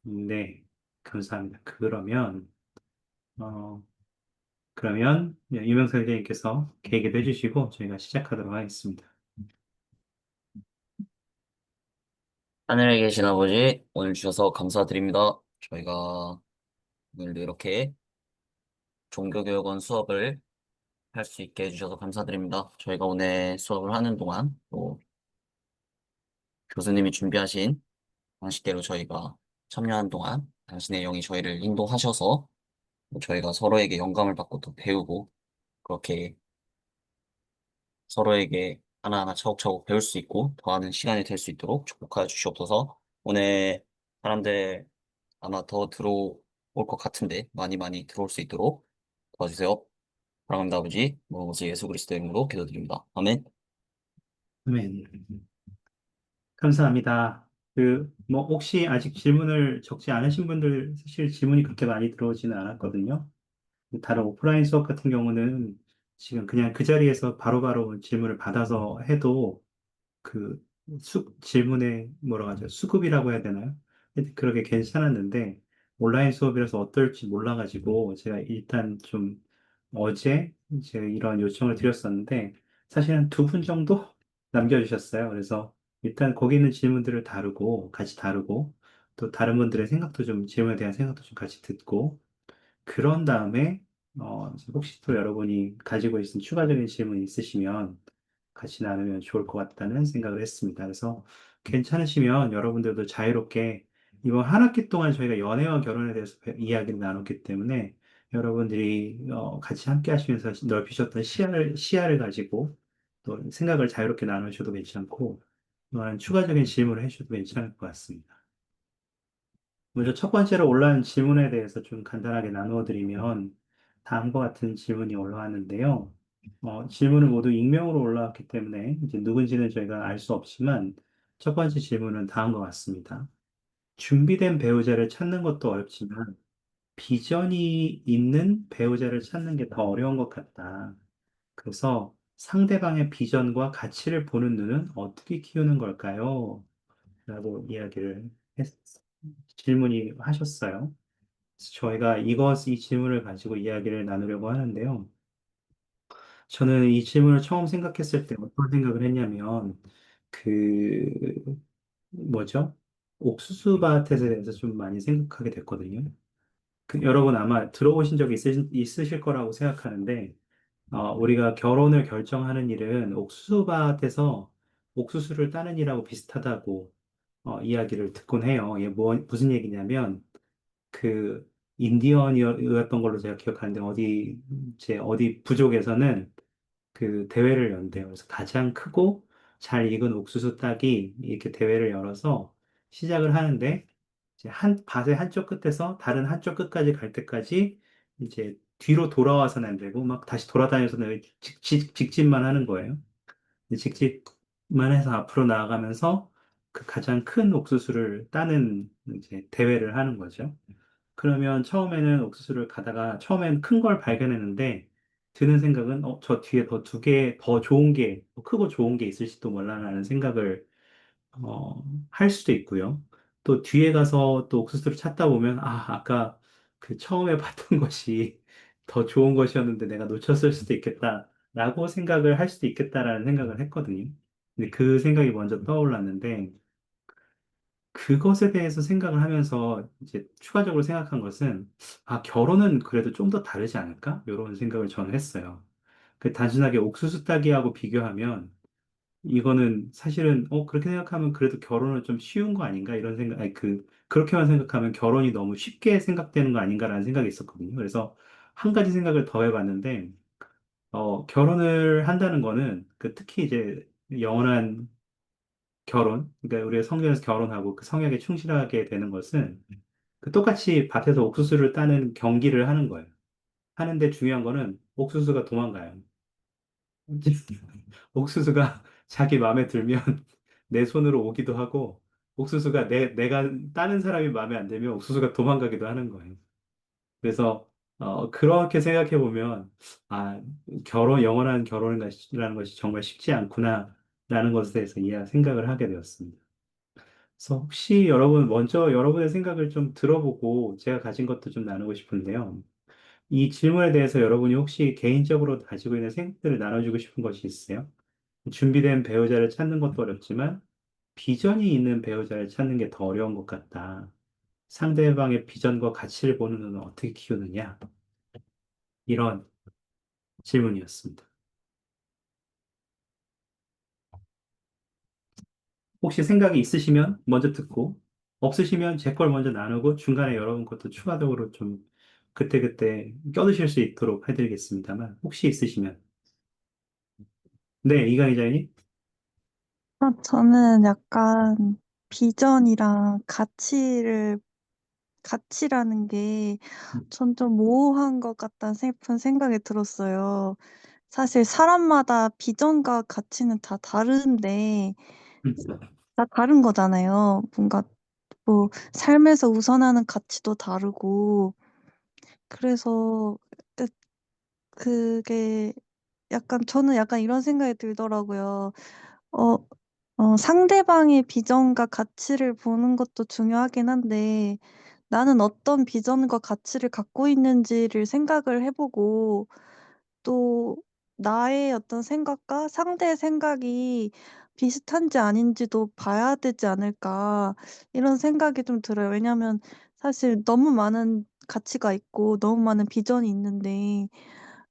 네, 감사합니다. 어, 그러면 유명선 선생님께서 계획을 해주시고 저희가 시작하도록 하겠습니다. 하늘에 계신 아버지, 오늘 주셔서 감사드립니다. 저희가 오늘도 이렇게 종교교육원 수업을 할 수 있게 해주셔서 감사드립니다. 저희가 오늘 수업을 하는 동안 또 교수님이 준비하신 방식대로 저희가 참여하는 동안 당신의 영이 저희를 인도하셔서 또 저희가 서로에게 영감을 받고 또 배우고 그렇게 서로에게 하나하나 차곡차곡 배울 수 있고 더하는 시간이 될 수 있도록 축복하여 주시옵소서. 오늘 사람들 아마 더 들어올 것 같은데 많이 많이 들어올 수 있도록 도와주세요. 사랑합니다, 아버지. 뭐, 예수 그리스도의 이름으로 기도드립니다. 아멘. 네, 감사합니다. 혹시 아직 질문을 적지 않으신 분들 사실 질문이 그렇게 많이 들어오지는 않았거든요. 다른 오프라인 수업 같은 경우는 지금 그냥 그 자리에서 바로바로 질문을 받아서 해도 그 질문에 뭐라고 하죠? 수급이라고 해야 되나요? 하여튼 그렇게 괜찮았는데 온라인 수업이라서 어떨지 몰라가지고 제가 일단 좀 어제 제가 이런 요청을 드렸었는데 사실 한 두 분 정도 남겨주셨어요. 그래서 일단 거기 있는 질문들을 같이 다루고 또 다른 분들의 생각도 좀 질문에 대한 생각도 좀 같이 듣고 그런 다음에 혹시 또 여러분이 가지고 있는 추가적인 질문이 있으시면 같이 나누면 좋을 것 같다는 생각을 했습니다. 그래서 괜찮으시면 여러분들도 자유롭게 이번 한 학기 동안 저희가 연애와 결혼에 대해서 이야기를 나눴기 때문에 여러분들이 같이 함께 하시면서 넓히셨던 시야를 가지고 또 생각을 자유롭게 나누셔도 괜찮고 또한 추가적인 질문을 해주셔도 괜찮을 것 같습니다. 먼저 첫 번째로 올라온 질문에 대해서 좀 간단하게 나누어 드리면 다음과 같은 질문이 올라왔는데요. 질문은 모두 익명으로 올라왔기 때문에 이제 누군지는 저희가 알 수 없지만 첫 번째 질문은 다음과 같습니다. 준비된 배우자를 찾는 것도 어렵지만 비전이 있는 배우자를 찾는 게 더 어려운 것 같다. 그래서 상대방의 비전과 가치를 보는 눈은 어떻게 키우는 걸까요? 라고 했, 질문이 하셨어요. 그래서 저희가 이 질문을 가지고 이야기를 나누려고 하는데요. 저는 이 질문을 처음 생각했을 때 어떤 생각을 했냐면, 그, 뭐죠? 옥수수밭에 대해서 좀 많이 생각하게 됐거든요. 여러분 아마 들어보신 적이 있으실 거라고 생각하는데, 우리가 결혼을 결정하는 일은 옥수수밭에서 옥수수를 따는 일하고 비슷하다고 이야기를 듣곤 해요. 이게 무슨 얘기냐면, 그 인디언이었던 걸로 제가 기억하는데 어디 부족에서는 그 대회를 연대요. 그래서 가장 크고 잘 익은 옥수수 따기 이렇게 대회를 열어서 시작을 하는데 이제 한 밭의 한쪽 끝에서 다른 한쪽 끝까지 갈 때까지 이제 뒤로 돌아와서는 안 되고 막 다시 돌아다녀서는 직진만 하는 거예요. 직진만 해서 앞으로 나아가면서 그 가장 큰 옥수수를 따는 이제 대회를 하는 거죠. 그러면 처음에는 옥수수를 가다가 처음엔 큰 걸 발견했는데 드는 생각은 저 뒤에 더 두 개 더 좋은 게, 더 크고 좋은 게 있을지도 몰라라는 생각을 할 수도 있고요. 또 뒤에 가서 또 옥수수를 찾다 보면 아까 그 처음에 봤던 것이 더 좋은 것이었는데 내가 놓쳤을 수도 있겠다라고 생각을 할 수도 있겠다라는 생각을 했거든요. 근데 그 생각이 먼저 떠올랐는데 그것에 대해서 생각을 하면서 이제 추가적으로 생각한 것은, 결혼은 그래도 좀 더 다르지 않을까? 이런 생각을 저는 했어요. 단순하게 옥수수 따기하고 비교하면, 이거는 사실은, 그렇게 생각하면 그래도 결혼은 좀 쉬운 거 아닌가? 이런 생각, 아니, 그렇게만 생각하면 결혼이 너무 쉽게 생각되는 거 아닌가라는 생각이 있었거든요. 그래서 한 가지 생각을 더 해봤는데, 결혼을 한다는 거는, 특히 이제 영원한 그러니까 우리가 성경에서 결혼하고 그 성약에 충실하게 되는 것은 똑같이 밭에서 옥수수를 따는 경기를 하는 거예요. 하는데 중요한 거는 옥수수가 도망가요. 옥수수가 자기 마음에 들면 내 손으로 오기도 하고 옥수수가 내가 따는 사람이 마음에 안 들면 옥수수가 도망가기도 하는 거예요. 그래서 그렇게 생각해 보면 아, 영원한 결혼이라는 것이 정말 쉽지 않구나라는 것에 대해서 생각을 하게 되었습니다. 그래서 혹시 여러분, 먼저 여러분의 생각을 좀 들어보고 제가 가진 것도 좀 나누고 싶은데요. 이 질문에 대해서 여러분이 혹시 개인적으로 가지고 있는 생각들을 나눠주고 싶은 것이 있어요? 준비된 배우자를 찾는 것도 어렵지만 비전이 있는 배우자를 찾는 게 더 어려운 것 같다. 상대방의 비전과 가치를 보는 눈은 어떻게 키우느냐? 이런 질문이었습니다. 혹시 생각이 있으시면 먼저 듣고, 없으시면 제 걸 먼저 나누고, 중간에 여러분 것도 추가적으로 좀 그때그때 껴드실 수 있도록 해드리겠습니다만, 혹시 있으시면. 네, 이강 기자님? 저는 약간 비전이랑 가치라는 게 전 좀 모호한 것 같다는 슬픈 생각이 들었어요. 사실 사람마다 비전과 가치는 다 다른데, 음, 다 다른 거잖아요. 뭔가 뭐 삶에서 우선하는 가치도 다르고, 그래서 그- 그게 저는 약간 이런 생각이 들더라고요. 어, 상대방의 비전과 가치를 보는 것도 중요하긴 한데, 나는 어떤 비전과 가치를 갖고 있는지를 생각을 해보고, 또 나의 어떤 생각과 상대의 생각이 비슷한지 아닌지도 봐야 되지 않을까, 이런 생각이 좀 들어요. 왜냐면 사실 너무 많은 가치가 있고, 너무 많은 비전이 있는데,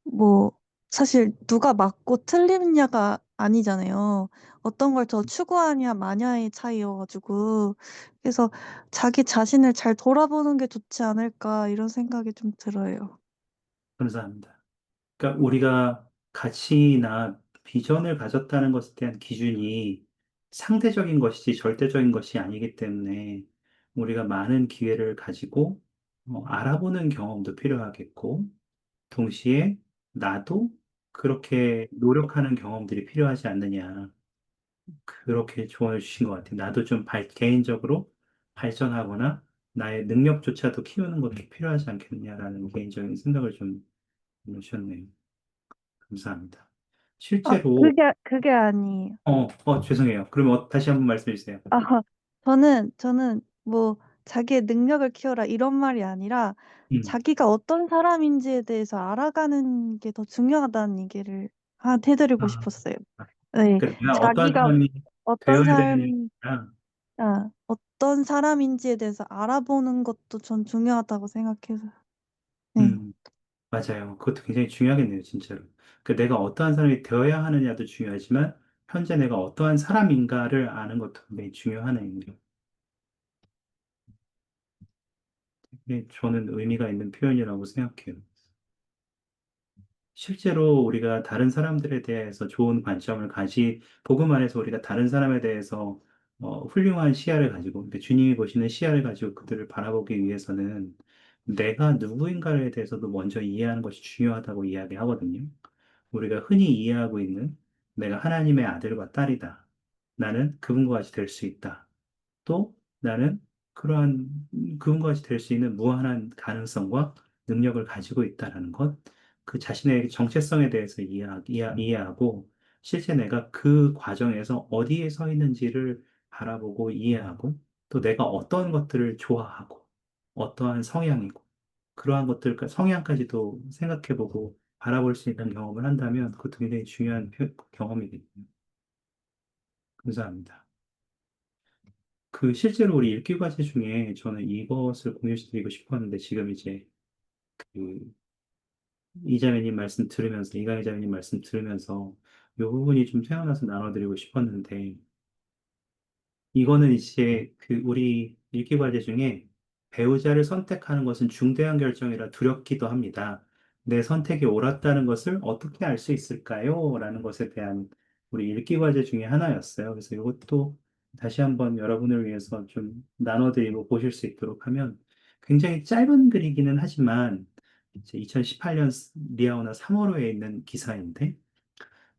뭐, 사실 누가 맞고 틀리느냐가 아니잖아요. 어떤 걸 더 추구하냐 마냐의 차이여가지고. 그래서 자기 자신을 잘 돌아보는 게 좋지 않을까, 이런 생각이 좀 들어요. 감사합니다. 그러니까 우리가 가치나 비전을 가졌다는 것에 대한 기준이 상대적인 것이지 절대적인 것이 아니기 때문에 우리가 많은 기회를 가지고 알아보는 경험도 필요하겠고, 동시에 나도 그렇게 노력하는 경험들이 필요하지 않느냐. 그렇게 조언해 주신 것 같아요. 나도 좀 개인적으로 발전하거나 나의 능력조차도 키우는 것도 필요하지 않겠느냐라는 개인적인 생각을 좀 주셨네요. 감사합니다. 실제로, 그게 아니에요. 죄송해요. 그러면 다시 한번 말씀해 주세요. 아, 저는 뭐 자기의 능력을 키워라 이런 말이 아니라 음, 자기가 어떤 사람인지에 대해서 알아가는 게 더 중요하다는 얘기를 해드리고 아, 싶었어요. 네, 그러니까 내가 어떠한 자기가 사람이 어떤 되어야 되느냐가 삶, 아니라, 어떤 사람인지에 대해서 알아보는 것도 전 중요하다고 생각해서. 네. 음, 맞아요. 그것도 굉장히 중요하겠네요, 진짜로. 그 내가 어떠한 사람이 되어야 하느냐도 중요하지만, 현재 내가 어떠한 사람인가를 아는 것도 굉장히 중요하네요. 저는 의미가 있는 표현이라고 생각해요. 실제로 우리가 다른 사람들에 대해서 좋은 관점을 복음 안에서 우리가 다른 사람에 대해서 훌륭한 시야를 가지고, 그러니까 주님이 보시는 시야를 가지고 그들을 바라보기 위해서는 내가 누구인가에 대해서도 먼저 이해하는 것이 중요하다고 이야기하거든요. 우리가 흔히 이해하고 있는 내가 하나님의 아들과 딸이다. 나는 그분과 같이 될 수 있다. 또 나는 그러한 그분과 같이 될 수 있는 무한한 가능성과 능력을 가지고 있다라는 것, 그 자신의 정체성에 대해서 이해하고, 실제 내가 그 과정에서 어디에 서 있는지를 바라보고 이해하고, 또 내가 어떤 것들을 좋아하고, 어떠한 성향이고, 그러한 것들, 성향까지도 생각해보고 바라볼 수 있는 경험을 한다면 그것도 굉장히 중요한 경험이거든요. 감사합니다. 그 실제로 우리 읽기 과제 중에 저는 이것을 공유시드리고 싶었는데 지금 이제 그 이자매님 말씀 들으면서 이강 이자매님 말씀 들으면서 이 부분이 좀 생각나서 나눠드리고 싶었는데 이거는 이제 그 우리 읽기 과제 중에 배우자를 선택하는 것은 중대한 결정이라 두렵기도 합니다. 내 선택이 옳았다는 것을 어떻게 알 수 있을까요? 라는 것에 대한 우리 읽기 과제 중에 하나였어요. 그래서 이것도 다시 한번 여러분을 위해서 좀 나눠드리고 보실 수 있도록 하면 굉장히 짧은 글이기는 하지만 이제 2018년 리아오나 3월호에 있는 기사인데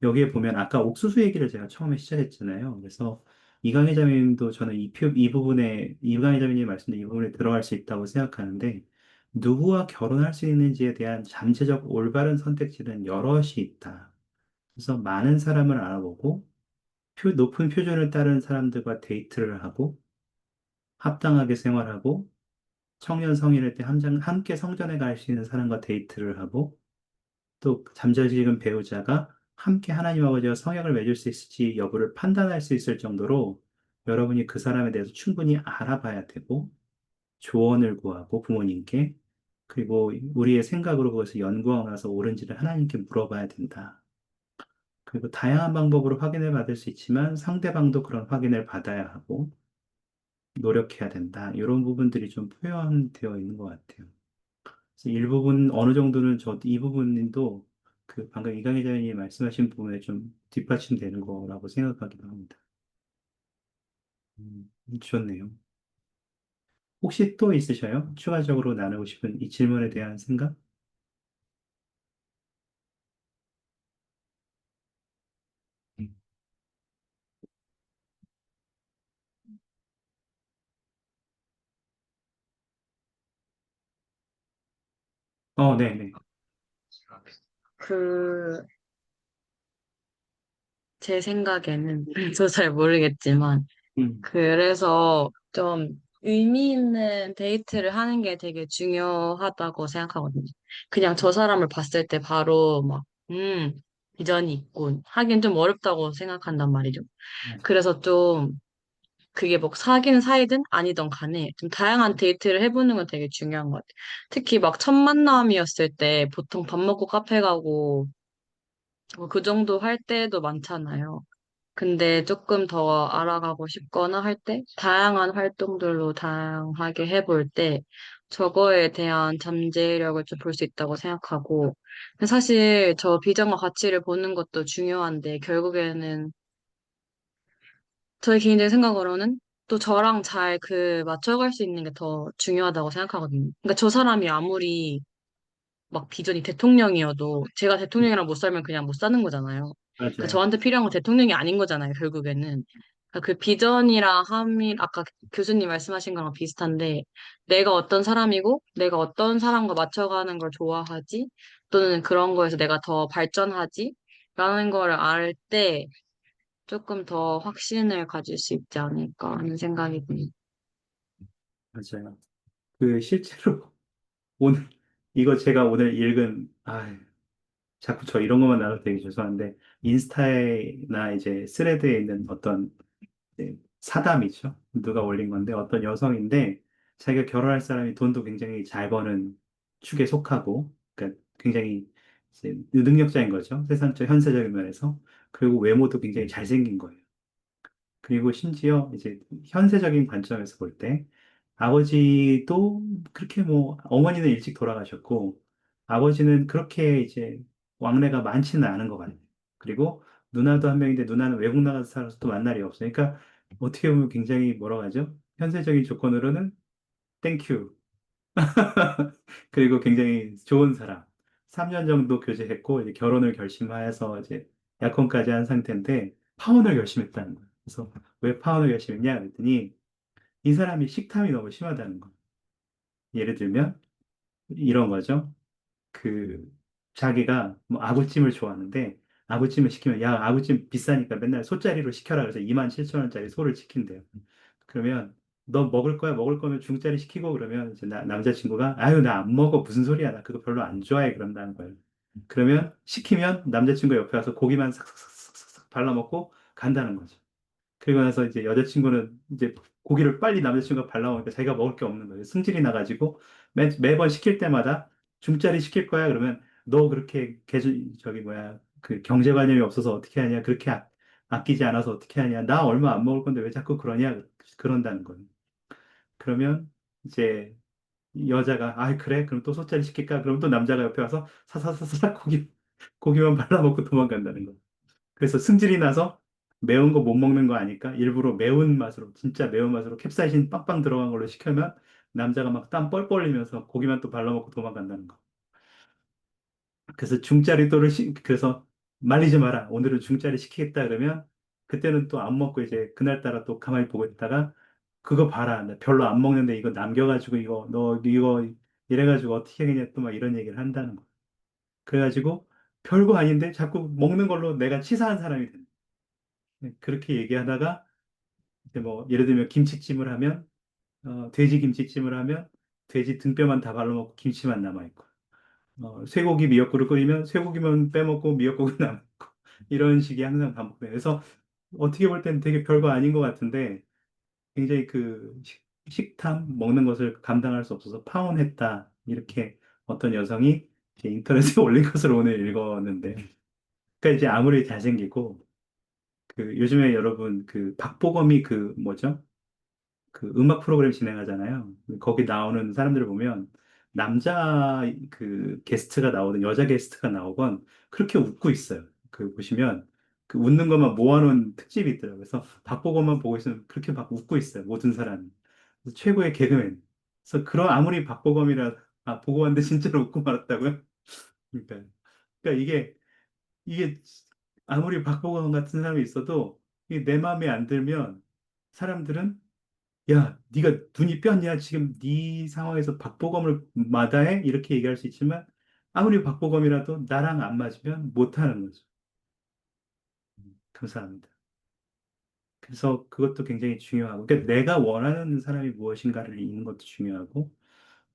여기에 보면 아까 옥수수 얘기를 제가 처음에 시작했잖아요. 그래서 이강희 자매님도 저는 이 부분에, 이강희 자매님 말씀도 이 부분에 들어갈 수 있다고 생각하는데, 누구와 결혼할 수 있는지에 대한 잠재적 올바른 선택지는 여럿이 있다. 그래서 많은 사람을 알아보고, 높은 표준을 따른 사람들과 데이트를 하고, 합당하게 생활하고 청년 성인일 때 함께 성전에 갈 수 있는 사람과 데이트를 하고 또 잠자지금 배우자가 함께 하나님 아버지와 성약을 맺을 수 있을지 여부를 판단할 수 있을 정도로 여러분이 그 사람에 대해서 충분히 알아봐야 되고 조언을 구하고 부모님께 그리고 우리의 생각으로 그것을 연구하고 나서 옳은지를 하나님께 물어봐야 된다. 그리고 다양한 방법으로 확인을 받을 수 있지만 상대방도 그런 확인을 받아야 하고 노력해야 된다. 이런 부분들이 좀 표현되어 있는 것 같아요. 그래서 일부분 어느 정도는 이 부분도 그 방금 이강희 자매님이 말씀하신 부분에 좀 뒷받침되는 거라고 생각하기도 합니다. 좋네요. 혹시 또 있으셔요? 추가적으로 나누고 싶은 이 질문에 대한 생각? 음. 네네. 그, 제 생각에는, 저 잘 모르겠지만, 음, 그래서 좀 의미 있는 데이트를 하는 게 되게 중요하다고 생각하거든요. 그냥 저 사람을 봤을 때 바로 막, 비전이 있군. 하긴 좀 어렵다고 생각한단 말이죠. 맞아. 그래서 좀 그게 뭐 사귀는 사이든 아니든 간에 좀 다양한 데이트를 해보는 건 되게 중요한 것 같아요. 특히 막 첫 만남이었을 때 보통 밥 먹고 카페 가고 뭐그 정도 할 때도 많잖아요. 근데 조금 더 알아가고 싶거나 할 때, 다양한 활동들로 다양하게 해볼 때, 저거에 대한 잠재력을 좀 볼 수 있다고 생각하고, 근데 사실 저 비전과 가치를 보는 것도 중요한데, 결국에는 저의 개인적인 생각으로는 또 저랑 잘 맞춰갈 수 있는 게 더 중요하다고 생각하거든요. 그러니까 저 사람이 아무리 막 비전이 대통령이어도 제가 대통령이랑 못 살면 그냥 못 사는 거잖아요. 그러니까 맞아요. 저한테 필요한 건 대통령이 아닌 거잖아요, 결국에는. 그러니까 그 비전이랑 아까 교수님 말씀하신 거랑 비슷한데 내가 어떤 사람이고 내가 어떤 사람과 맞춰가는 걸 좋아하지 또는 그런 거에서 내가 더 발전하지 라는 거를 알 때 조금 더 확신을 가질 수 있지 않을까 하는 생각이 듭니다. 맞아요. 그 실제로 오늘 이거 제가 오늘 읽은 자꾸 저 이런 것만 나눠도 되게 죄송한데 인스타나 이제 스레드에 있는 어떤 사담이죠. 누가 올린 건데 어떤 여성인데 자기가 결혼할 사람이 돈도 굉장히 잘 버는 축에 속하고 그러니까 굉장히 이제 능력자인 거죠. 세상적 현세적인 면에서. 그리고 외모도 굉장히 잘생긴 거예요. 그리고 심지어 이제 현세적인 관점에서 볼 때 아버지도 그렇게 뭐 어머니는 일찍 돌아가셨고 아버지는 그렇게 이제 왕래가 많지는 않은 것 같아요. 그리고 누나도 한 명인데 누나는 외국 나가서 살아서 또 만날이 없어요. 그러니까 어떻게 보면 굉장히 뭐라고 하죠? 현세적인 조건으로는 땡큐. 그리고 굉장히 좋은 사람. 3년 정도 교제했고 이제 결혼을 결심하여서 이제 약혼까지 한 상태인데 파혼을 결심했다는 거예요. 그래서 왜 파혼을 결심했냐 그랬더니 이 사람이 식탐이 너무 심하다는 거예요. 예를 들면 이런 거죠. 그 자기가 뭐 아구찜을 좋아하는데 아구찜을 시키면 야 아구찜 비싸니까 맨날 소짜리로 시켜라 그래서 27,000원짜리 소를 시킨대요. 그러면 너 먹을 거야? 먹을 거면 중짜리 시키고 그러면 이제 남자친구가 아유 나 안 먹어 무슨 소리야 나 그거 별로 안 좋아해 그런다는 거예요. 그러면 시키면 남자친구 옆에 와서 고기만 싹싹싹싹 발라먹고 간다는 거죠. 그리고 나서 이제 여자친구는 이제 고기를 빨리 남자친구가 발라먹으니까 자기가 먹을 게 없는 거예요. 승질이 나가지고 매번 시킬 때마다 중짜리 시킬 거야 그러면 너 그렇게 저기 뭐야 그 경제관념이 없어서 어떻게 하냐 그렇게 아끼지 않아서 어떻게 하냐 나 얼마 안 먹을 건데 왜 자꾸 그러냐 그런다는 거예요. 그러면 이제 여자가 아 그래 그럼 또 소짜리 시킬까 그럼 또 남자가 옆에 와서 사사사사 고기만 발라먹고 도망간다는 거예요. 그래서 승질이 나서 매운 거 못 먹는 거 아니까 일부러 매운 맛으로 진짜 매운 맛으로 캡사이신 빵빵 들어간 걸로 시키면 남자가 막 땀 뻘뻘 흘리면서 고기만 또 발라먹고 도망간다는 거. 그래서 그래서 말리지 마라. 오늘은 중짜리 시키겠다 그러면 그때는 또 안 먹고 이제 그날따라 또 가만히 보고 있다가 그거 봐라. 나 별로 안 먹는데 이거 남겨가지고 이거 너 이거 이래가지고 어떻게 하겠냐 또 막 이런 얘기를 한다는 거. 그래가지고 별거 아닌데 자꾸 먹는 걸로 내가 치사한 사람이 된. 그렇게 얘기하다가 이제 뭐 예를 들면 김치찜을 하면 돼지 김치찜을 하면 돼지 등뼈만 다 발라먹고 김치만 남아있고, 쇠고기 미역국을 끓이면 쇠고기만 빼먹고 미역국은 남아있고, 이런 식이 항상 반복돼요. 그래서 어떻게 볼 때는 되게 별거 아닌 것 같은데, 굉장히 그 식탐, 먹는 것을 감당할 수 없어서 파혼했다. 이렇게 어떤 여성이 이제 인터넷에 올린 것을 오늘 읽었는데, 그러니까 이제 아무리 잘생기고, 그 요즘에 여러분 그 박보검이 그 뭐죠? 그 음악 프로그램 진행하잖아요. 거기 나오는 사람들을 보면 남자 그 게스트가 나오든 여자 게스트가 나오건 그렇게 웃고 있어요. 그 보시면 그 웃는 것만 모아놓은 특집이 있더라고요. 그래서 박보검만 보고 있으면 그렇게 막 웃고 있어요. 모든 사람이. 그래서 최고의 개그맨. 그래서 그런 아무리 박보검이라 보고 왔는데 진짜로 웃고 말았다고요? 그러니까 그러니까 이게 아무리 박보검 같은 사람이 있어도 이게 내 마음에 안 들면 사람들은 야, 네가 눈이 뼈냐? 지금 네 상황에서 박보검을 마다해? 이렇게 얘기할 수 있지만 아무리 박보검이라도 나랑 안 맞으면 못하는 거죠. 감사합니다. 그래서 그것도 굉장히 중요하고, 그러니까 내가 원하는 사람이 무엇인가를 읽는 것도 중요하고,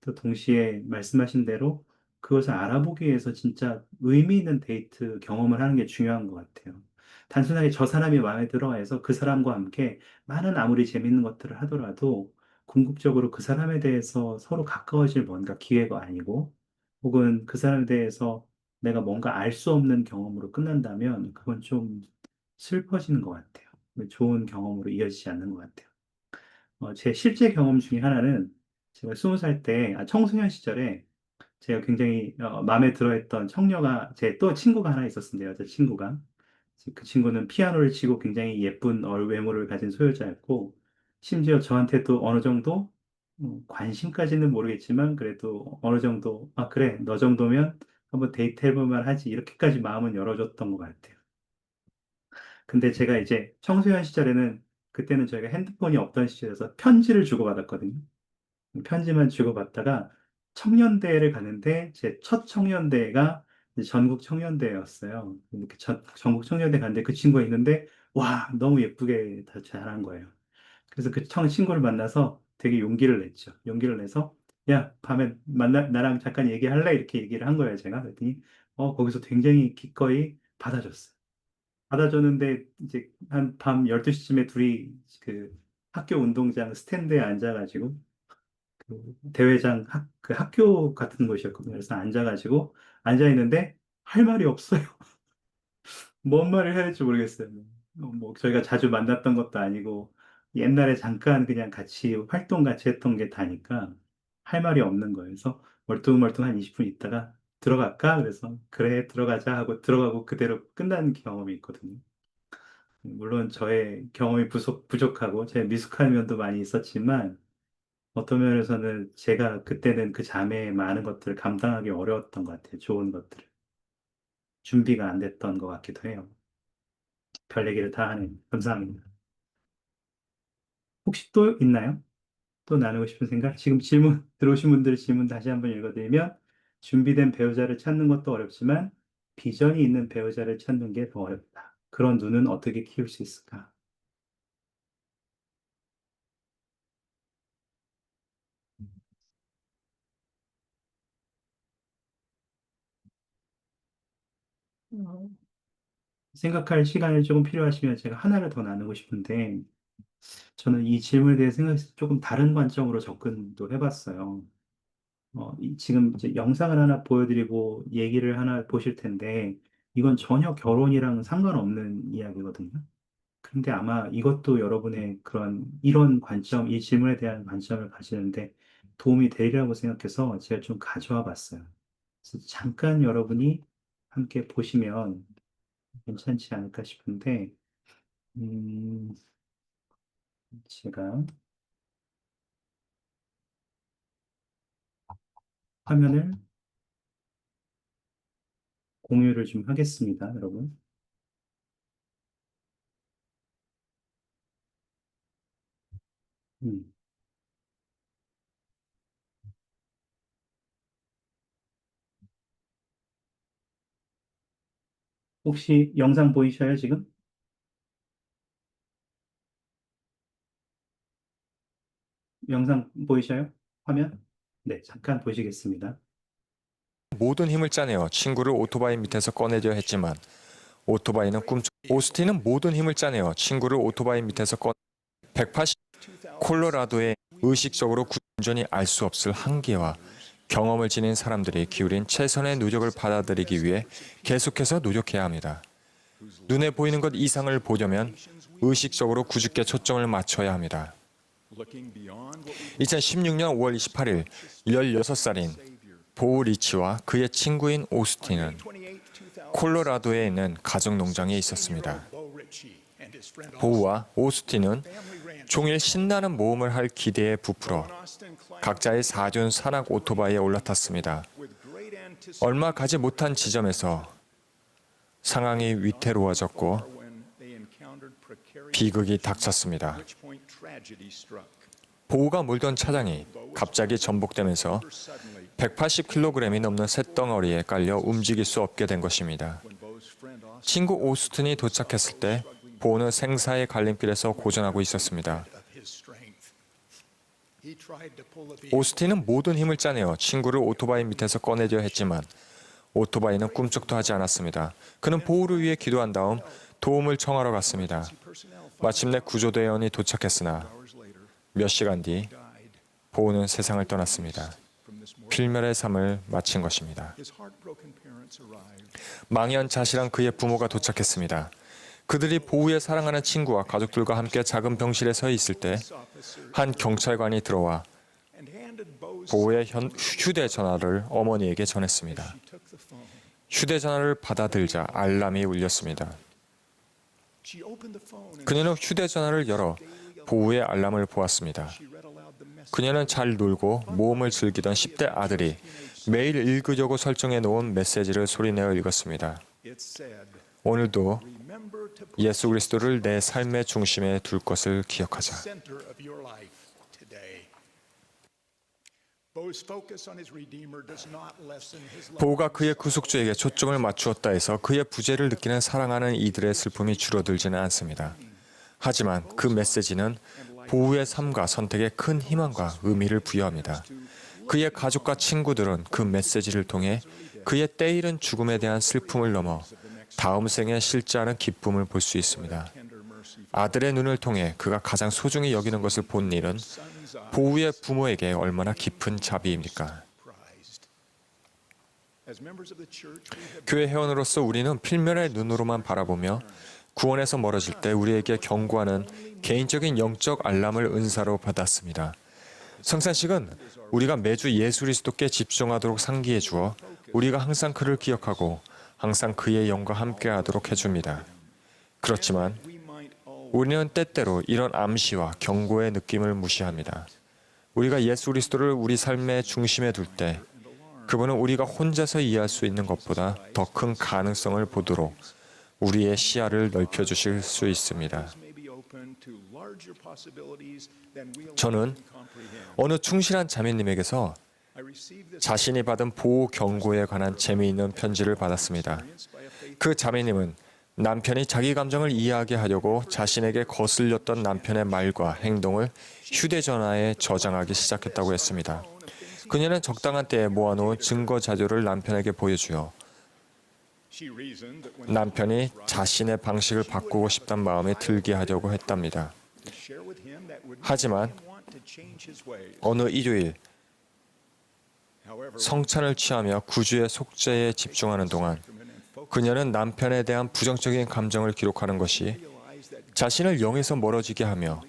또 동시에 말씀하신 대로 그것을 알아보기 위해서 진짜 의미 있는 데이트 경험을 하는 게 중요한 것 같아요. 단순하게 저 사람이 마음에 들어 해서 그 사람과 함께 많은 아무리 재밌는 것들을 하더라도 궁극적으로 그 사람에 대해서 서로 가까워질 뭔가 기회가 아니고 혹은 그 사람에 대해서 내가 뭔가 알 수 없는 경험으로 끝난다면 그건 좀 슬퍼지는 것 같아요. 좋은 경험으로 이어지지 않는 것 같아요. 제 실제 경험 중에 하나는 제가 20살 때, 청소년 시절에 제가 굉장히 마음에 들어했던 청녀가, 제 또 친구가 하나 있었는데요, 제 친구가. 그 친구는 피아노를 치고 굉장히 예쁜 외모를 가진 소유자였고, 심지어 저한테도 어느 정도, 관심까지는 모르겠지만, 그래도 어느 정도, 그래, 너 정도면 한번 데이트 해볼만 하지, 이렇게까지 마음은 열어줬던 것 같아요. 근데 제가 이제 청소년 시절에는, 그때는 저희가 핸드폰이 없던 시절에서 편지를 주고받았거든요. 편지만 주고받다가 청년대회를 가는데 제 첫 청년대회가 이제 전국 청년대회였어요. 이렇게 전국 청년대회 갔는데 그 친구가 있는데 와 너무 예쁘게 다 잘한 거예요. 그래서 그 친구를 만나서 되게 용기를 냈죠. 용기를 내서 야 밤에 나랑 잠깐 얘기할래? 이렇게 얘기를 한 거예요. 제가 그랬더니 거기서 굉장히 기꺼이 받아줬어요. 받아줬는데 이제 한 밤 12시쯤에 둘이 그 학교 운동장 스탠드에 앉아가지고 대회장 그 학교 같은 곳이었거든요. 그래서 앉아가지고 앉아있는데 할 말이 없어요. 뭔 말을 해야 할지 모르겠어요. 뭐 저희가 자주 만났던 것도 아니고 옛날에 잠깐 그냥 같이 활동 같이 했던 게 다니까 할 말이 없는 거예요. 그래서 멀뚱멀뚱 한 20분 있다가 들어갈까? 그래서 그래 들어가자 하고 들어가고 그대로 끝난 경험이 있거든요. 물론 저의 경험이 부족하고 제 미숙한 면도 많이 있었지만 어떤 면에서는 제가 그때는 그 잠에 많은 것들을 감당하기 어려웠던 것 같아요. 좋은 것들을. 준비가 안 됐던 것 같기도 해요. 별 얘기를 다 하네요. 감사합니다. 혹시 또 있나요? 또 나누고 싶은 생각? 지금 질문, 들어오신 분들 질문 다시 한번 읽어드리면, 준비된 배우자를 찾는 것도 어렵지만, 비전이 있는 배우자를 찾는 게 더 어렵다. 그런 눈은 어떻게 키울 수 있을까? 생각할 시간이 조금 필요하시면 제가 하나를 더 나누고 싶은데, 저는 이 질문에 대해 생각해서 조금 다른 관점으로 접근도 해봤어요. 지금 이제 영상을 하나 보여드리고 얘기를 하나 보실 텐데, 이건 전혀 결혼이랑 상관없는 이야기거든요. 근데 아마 이것도 여러분의 이런 관점, 이 질문에 대한 관점을 가지는데 도움이 되리라고 생각해서 제가 좀 가져와 봤어요. 그래서 잠깐 여러분이 함께 보시면 괜찮지 않을까 싶은데, 음, 제가 화면을 공유를 좀 하겠습니다, 여러분. 음, 혹시 영상 보이셔요, 지금? 영상 보이셔요? 화면? 네, 잠깐 보시겠습니다. 모든 힘을 짜내어 친구를 오토바이 밑에서 꺼내려 했지만 오토바이는 오스틴은 모든 힘을 짜내어 친구를 오토바이 밑에서 180 콜로라도의 의식적으로 운전이 알 수 없을 한계와 경험을 지닌 사람들이 기울인 최선의 노력을 받아들이기 위해 계속해서 노력해야 합니다. 눈에 보이는 것 이상을 보려면 의식적으로 구주께 초점을 맞춰야 합니다. 2016년 5월 28일 16살인 보 리치와 그의 친구인 오스틴은 콜로라도에 있는 가정농장에 있었습니다. 보우와 오스틴은 종일 신나는 모험을 할 기대에 부풀어 각자의 4륜 산악 오토바이에 올라탔습니다. 얼마 가지 못한 지점에서 상황이 위태로워졌고 비극이 닥쳤습니다. 보우가 몰던 차량이 갑자기 전복되면서 180kg이 넘는 쇳덩어리에 깔려 움직일 수 없게 된 것입니다. 친구 오스틴이 도착했을 때 보우는 생사의 갈림길에서 고전하고 있었습니다. 오스틴은 모든 힘을 짜내어 친구를 오토바이 밑에서 꺼내려 했지만 오토바이는 꿈쩍도 하지 않았습니다. 그는 보우를 위해 기도한 다음 도움을 청하러 갔습니다. 마침내 구조대원이 도착했으나 몇 시간 뒤 보우는 세상을 떠났습니다. 필멸의 삶을 마친 것입니다. 망연자실한 그의 부모가 도착했습니다. 그들이 보우의 사랑하는 친구와 가족들과 함께 작은 병실에 서 있을 때 한 경찰관이 들어와 보우의 휴대전화를 어머니에게 전했습니다. 휴대전화를 받아들자 알람이 울렸습니다. 그녀는 휴대전화를 열어 보우의 알람을 보았습니다. 그녀는 잘 놀고 모험을 즐기던 10대 아들이 매일 읽으려고 설정해 놓은 메시지를 소리내어 읽었습니다. 오늘도 예수 그리스도를 내 삶의 중심에 둘 것을 기억하자. 보우가 그의 구속주에게 초점을 맞추었다 해서 그의 부재를 느끼는 사랑하는 이들의 슬픔이 줄어들지는 않습니다. 하지만 그 메시지는 보우의 삶과 선택에 큰 희망과 의미를 부여합니다. 그의 가족과 친구들은 그 메시지를 통해 그의 때이른 죽음에 대한 슬픔을 넘어 다음 생에 실제하는 기쁨을 볼 수 있습니다. 아들의 눈을 통해 그가 가장 소중히 여기는 것을 본 일은 보우의 부모에게 얼마나 깊은 자비입니까? 교회 회원으로서 우리는 필면의 눈으로만 바라보며 구원에서 멀어질 때 우리에게 경고하는 개인적인 영적 알람을 은사로 받았습니다. 성찬식은 우리가 매주 예수 그리스도께 집중하도록 상기해 주어 우리가 항상 그를 기억하고 항상 그의 영과 함께하도록 해줍니다. 그렇지만 우리는 때때로 이런 암시와 경고의 느낌을 무시합니다. 우리가 예수 그리스도를 우리 삶의 중심에 둘 때 그분은 우리가 혼자서 이해할 수 있는 것보다 더 큰 가능성을 보도록 우리의 시야를 넓혀주실 수 있습니다. 저는 어느 충실한 자매님에게서 자신이 받은 보호 경고에 관한 재미있는 편지를 받았습니다. 그 자매님은 남편이 자기 감정을 이해하게 하려고 자신에게 거슬렸던 남편의 말과 행동을 휴대전화에 저장하기 시작했다고 했습니다. 그녀는 적당한 때에 모아놓은 증거 자료를 남편에게 보여주어 남편이 자신의 방식을 바꾸고 싶단 마음에 들게 하려고 했답니다. 하지만 어느 일요일 성찬을 취하며 구주의 속죄에 집중하는 동안 그녀는 남편에 대한 부정적인 감정을 기록하는 것이 자신을 영에서 멀어지게 하며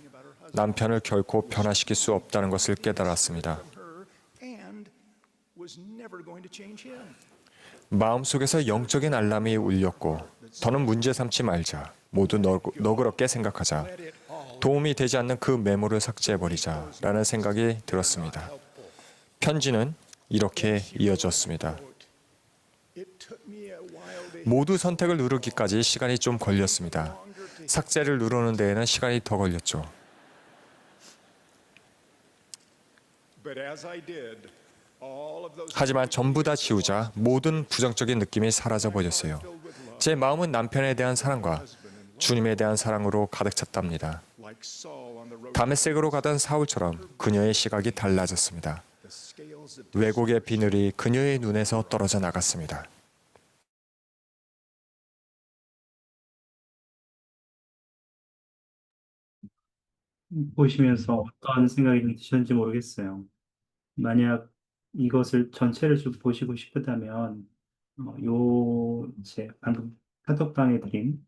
남편을 결코 변화시킬 수 없다는 것을 깨달았습니다. 마음속에서 영적인 알람이 울렸고 더는 문제 삼지 말자. 모두 너그럽게 생각하자. 도움이 되지 않는 그 메모를 삭제해버리자 라는 생각이 들었습니다. 편지는 이렇게 이어졌습니다. 모두 선택을 누르기까지 시간이 좀 걸렸습니다. 삭제를 누르는 데에는 시간이 더 걸렸죠. 하지만 전부 다 지우자 모든 부정적인 느낌이 사라져버렸어요. 제 마음은 남편에 대한 사랑과 주님에 대한 사랑으로 가득 찼답니다. 다메섹으로 가던 사울처럼 그녀의 시각이 달라졌습니다. 왜곡의 비늘이 그녀의 눈에서 떨어져 나갔습니다. 보시면서 어떤 생각이 좀 드셨는지 모르겠어요. 만약 이것을 전체를 좀 보시고 싶다면, 제 방금 카톡방에 드린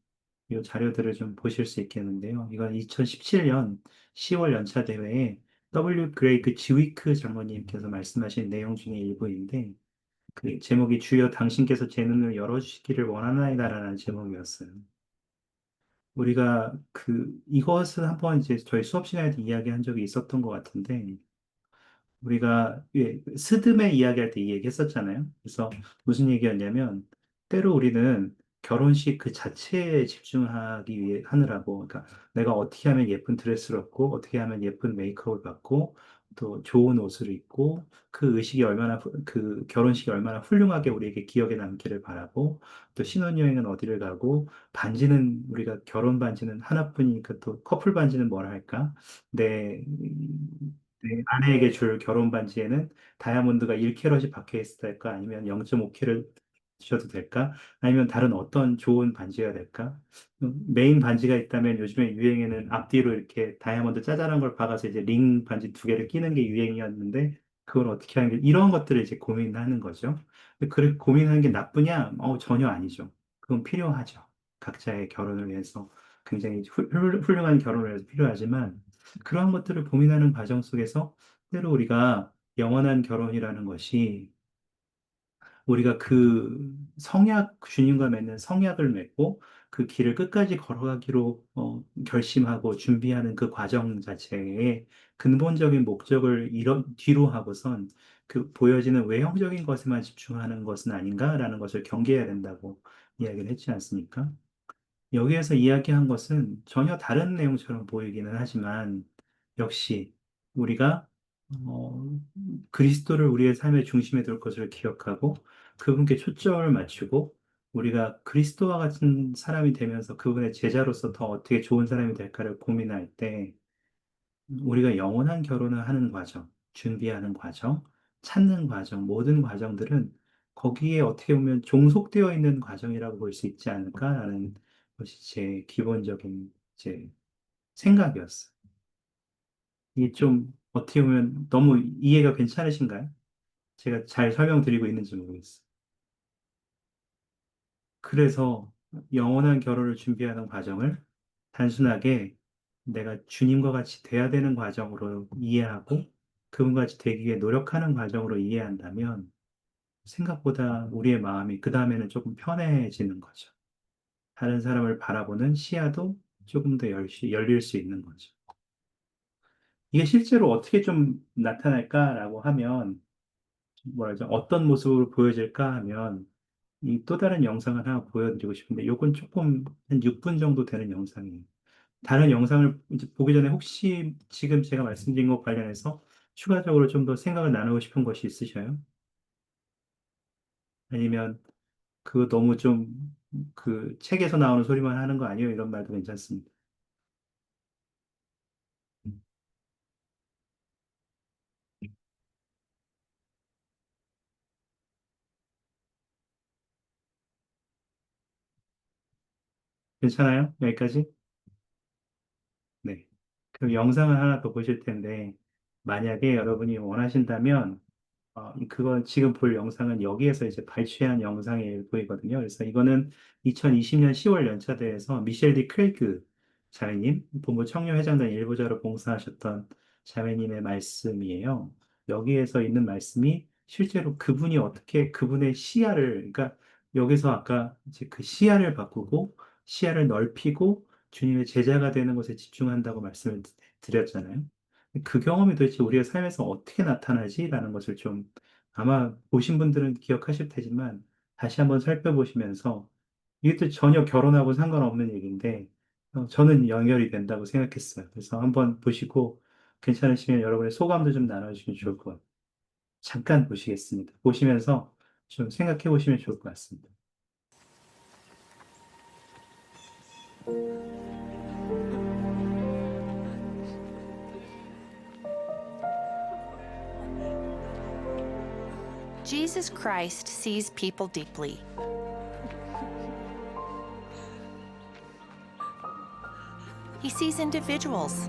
이 자료들을 좀 보실 수 있겠는데요. 이건 2017년 10월 연차 대회에 W. 그레이크 지위크 장로님께서 말씀하신 내용 중에 일부인데, 그 제목이 주여 당신께서 제 눈을 열어주시기를 원하나이다라는 제목이었어요. 우리가 이것을 한번 이제 저희 수업 시간에도 이야기한 적이 있었던 것 같은데, 우리가 스드메 이야기할 때 이 얘기 했었잖아요. 그래서 무슨 얘기였냐면 때로 우리는 결혼식 그 자체에 집중하기 위해 하느라고, 그러니까 내가 어떻게 하면 예쁜 드레스를 입고 어떻게 하면 예쁜 메이크업을 받고 또 좋은 옷을 입고 그 결혼식이 얼마나 훌륭하게 우리에게 기억에 남기를 바라고, 또 신혼여행은 어디를 가고, 반지는 우리가 결혼 반지는 하나뿐이니까 또 커플 반지는 뭘 할까? 내 네, 아내에게 줄 결혼 반지에는 다이아몬드가 1캐럿이 박혀 있어야 될까? 아니면 0.5캐럿 주셔도 될까? 아니면 다른 어떤 좋은 반지가 될까? 메인 반지가 있다면 요즘에 유행에는 앞뒤로 이렇게 다이아몬드 짜잘한 걸 박아서 이제 링 반지 2개를 끼는 게 유행이었는데, 그걸 어떻게 하는 게, 이런 것들을 이제 고민하는 거죠. 그래, 고민하는 게 나쁘냐? 전혀 아니죠. 그건 필요하죠. 각자의 결혼을 위해서 굉장히 훌륭한 결혼을 위해서 필요하지만, 그러한 것들을 고민하는 과정 속에서 때로 우리가 영원한 결혼이라는 것이, 우리가 주님과 맺는 성약을 맺고 그 길을 끝까지 걸어가기로 결심하고 준비하는 그 과정 자체에 근본적인 목적을 뒤로 하고선 그 보여지는 외형적인 것에만 집중하는 것은 아닌가라는 것을 경계해야 된다고 이야기를 했지 않습니까? 여기에서 이야기한 것은 전혀 다른 내용처럼 보이기는 하지만, 역시 우리가 어, 그리스도를 우리의 삶의 중심에 둘 것을 기억하고 그분께 초점을 맞추고, 우리가 그리스도와 같은 사람이 되면서 그분의 제자로서 더 어떻게 좋은 사람이 될까를 고민할 때, 우리가 영원한 결혼을 하는 과정, 준비하는 과정, 찾는 과정, 모든 과정들은 거기에 어떻게 보면 종속되어 있는 과정이라고 볼 수 있지 않을까라는 것이 제 기본적인 제 생각이었어요. 이게 좀 어떻게 보면 너무 이해가 괜찮으신가요? 제가 잘 설명드리고 있는지 모르겠어요. 그래서 영원한 결혼을 준비하는 과정을 단순하게 내가 주님과 같이 돼야 되는 과정으로 이해하고 그분과 같이 되기 위해 노력하는 과정으로 이해한다면, 생각보다 우리의 마음이 그 다음에는 조금 편해지는 거죠. 다른 사람을 바라보는 시야도 조금 더 열릴 수 있는 거죠. 이게 실제로 어떻게 좀 나타날까라고 하면, 뭐라죠? 어떤 모습으로 보여질까 하면, 이 또 다른 영상을 하나 보여드리고 싶은데, 요건 조금 한 6분 정도 되는 영상이에요. 다른 영상을 이제 보기 전에 혹시 지금 제가 말씀드린 것 관련해서 추가적으로 좀 더 생각을 나누고 싶은 것이 있으셔요? 아니면 그거 너무 좀 그 책에서 나오는 소리만 하는 거 아니에요? 이런 말도 괜찮습니다. 괜찮아요? 여기까지? 네. 그럼 영상을 하나 더 보실 텐데, 만약에 여러분이 원하신다면, 그건 지금 볼 영상은 여기에서 이제 발췌한 영상의 일부이거든요. 그래서 이거는 2020년 10월 연차대에서 미셸 디 크레이그 자매님, 본부 청년회장단 일부자로 봉사하셨던 자매님의 말씀이에요. 여기에서 있는 말씀이 실제로 그분이 어떻게 그분의 시야를, 그러니까 여기서 아까 이제 그 시야를 바꾸고 시야를 넓히고 주님의 제자가 되는 것에 집중한다고 말씀을 드렸잖아요. 그 경험이 도대체 우리의 삶에서 어떻게 나타나지라는 것을 좀, 아마 보신 분들은 기억하실 테지만 다시 한번 살펴보시면서, 이것도 전혀 결혼하고 상관없는 얘기인데 저는 연결이 된다고 생각했어요. 그래서 한번 보시고 괜찮으시면 여러분의 소감도 좀 나눠주시면 좋을 것 같아요. 잠깐 보시겠습니다. 보시면서 좀 생각해 보시면 좋을 것 같습니다. Jesus Christ sees people deeply. He sees individuals.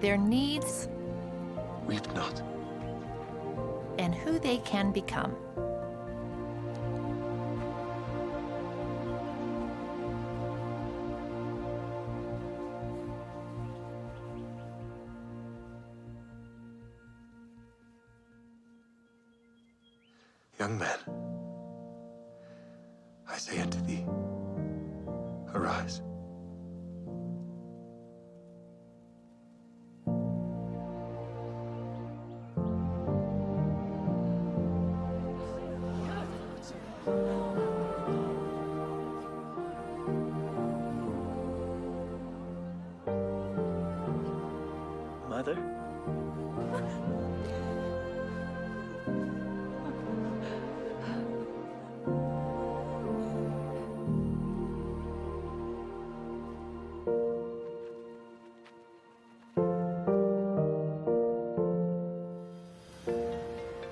Their needs Weep not. and who they can become. Young man, I say unto thee, arise. Mother?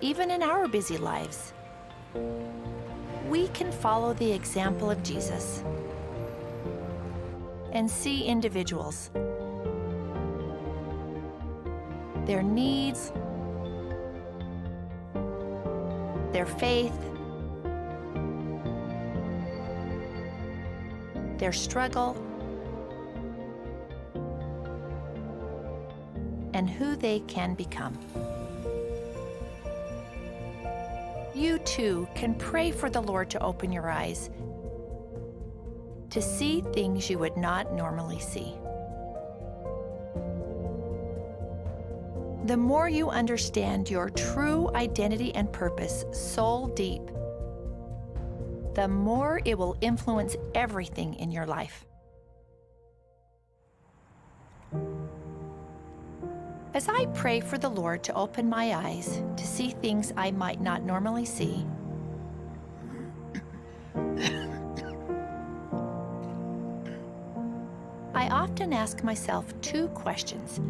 Even in our busy lives, we can follow the example of Jesus and see individuals, their needs, their faith, their struggle, and who they can become. You too can pray for the Lord to open your eyes to see things you would not normally see. The more you understand your true identity and purpose soul deep, the more it will influence everything in your life. As I pray for the Lord to open my eyes to see things I might not normally see, I often ask myself two questions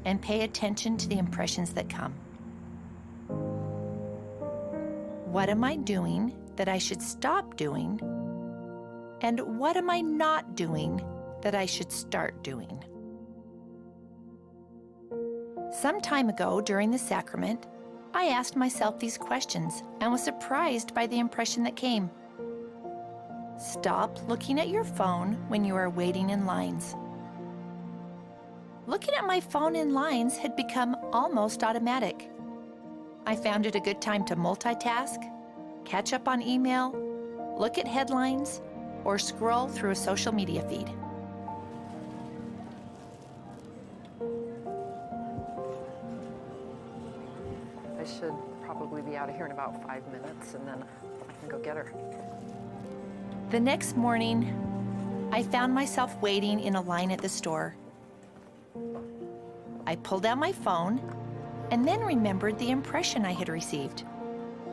and pay attention to the impressions that come. What am I doing that I should stop doing? And what am I not doing that I should start doing? Some time ago during the sacrament, I asked myself these questions and was surprised by the impression that came. Stop looking at your phone when you are waiting in lines. Looking at my phone in lines had become almost automatic. I found it a good time to multitask, catch up on email, look at headlines, or scroll through a social media feed. I should probably be out of here in about 5 minutes, and then I can go get her. The next morning, I found myself waiting in a line at the store. I pulled out my phone and then remembered the impression I had received.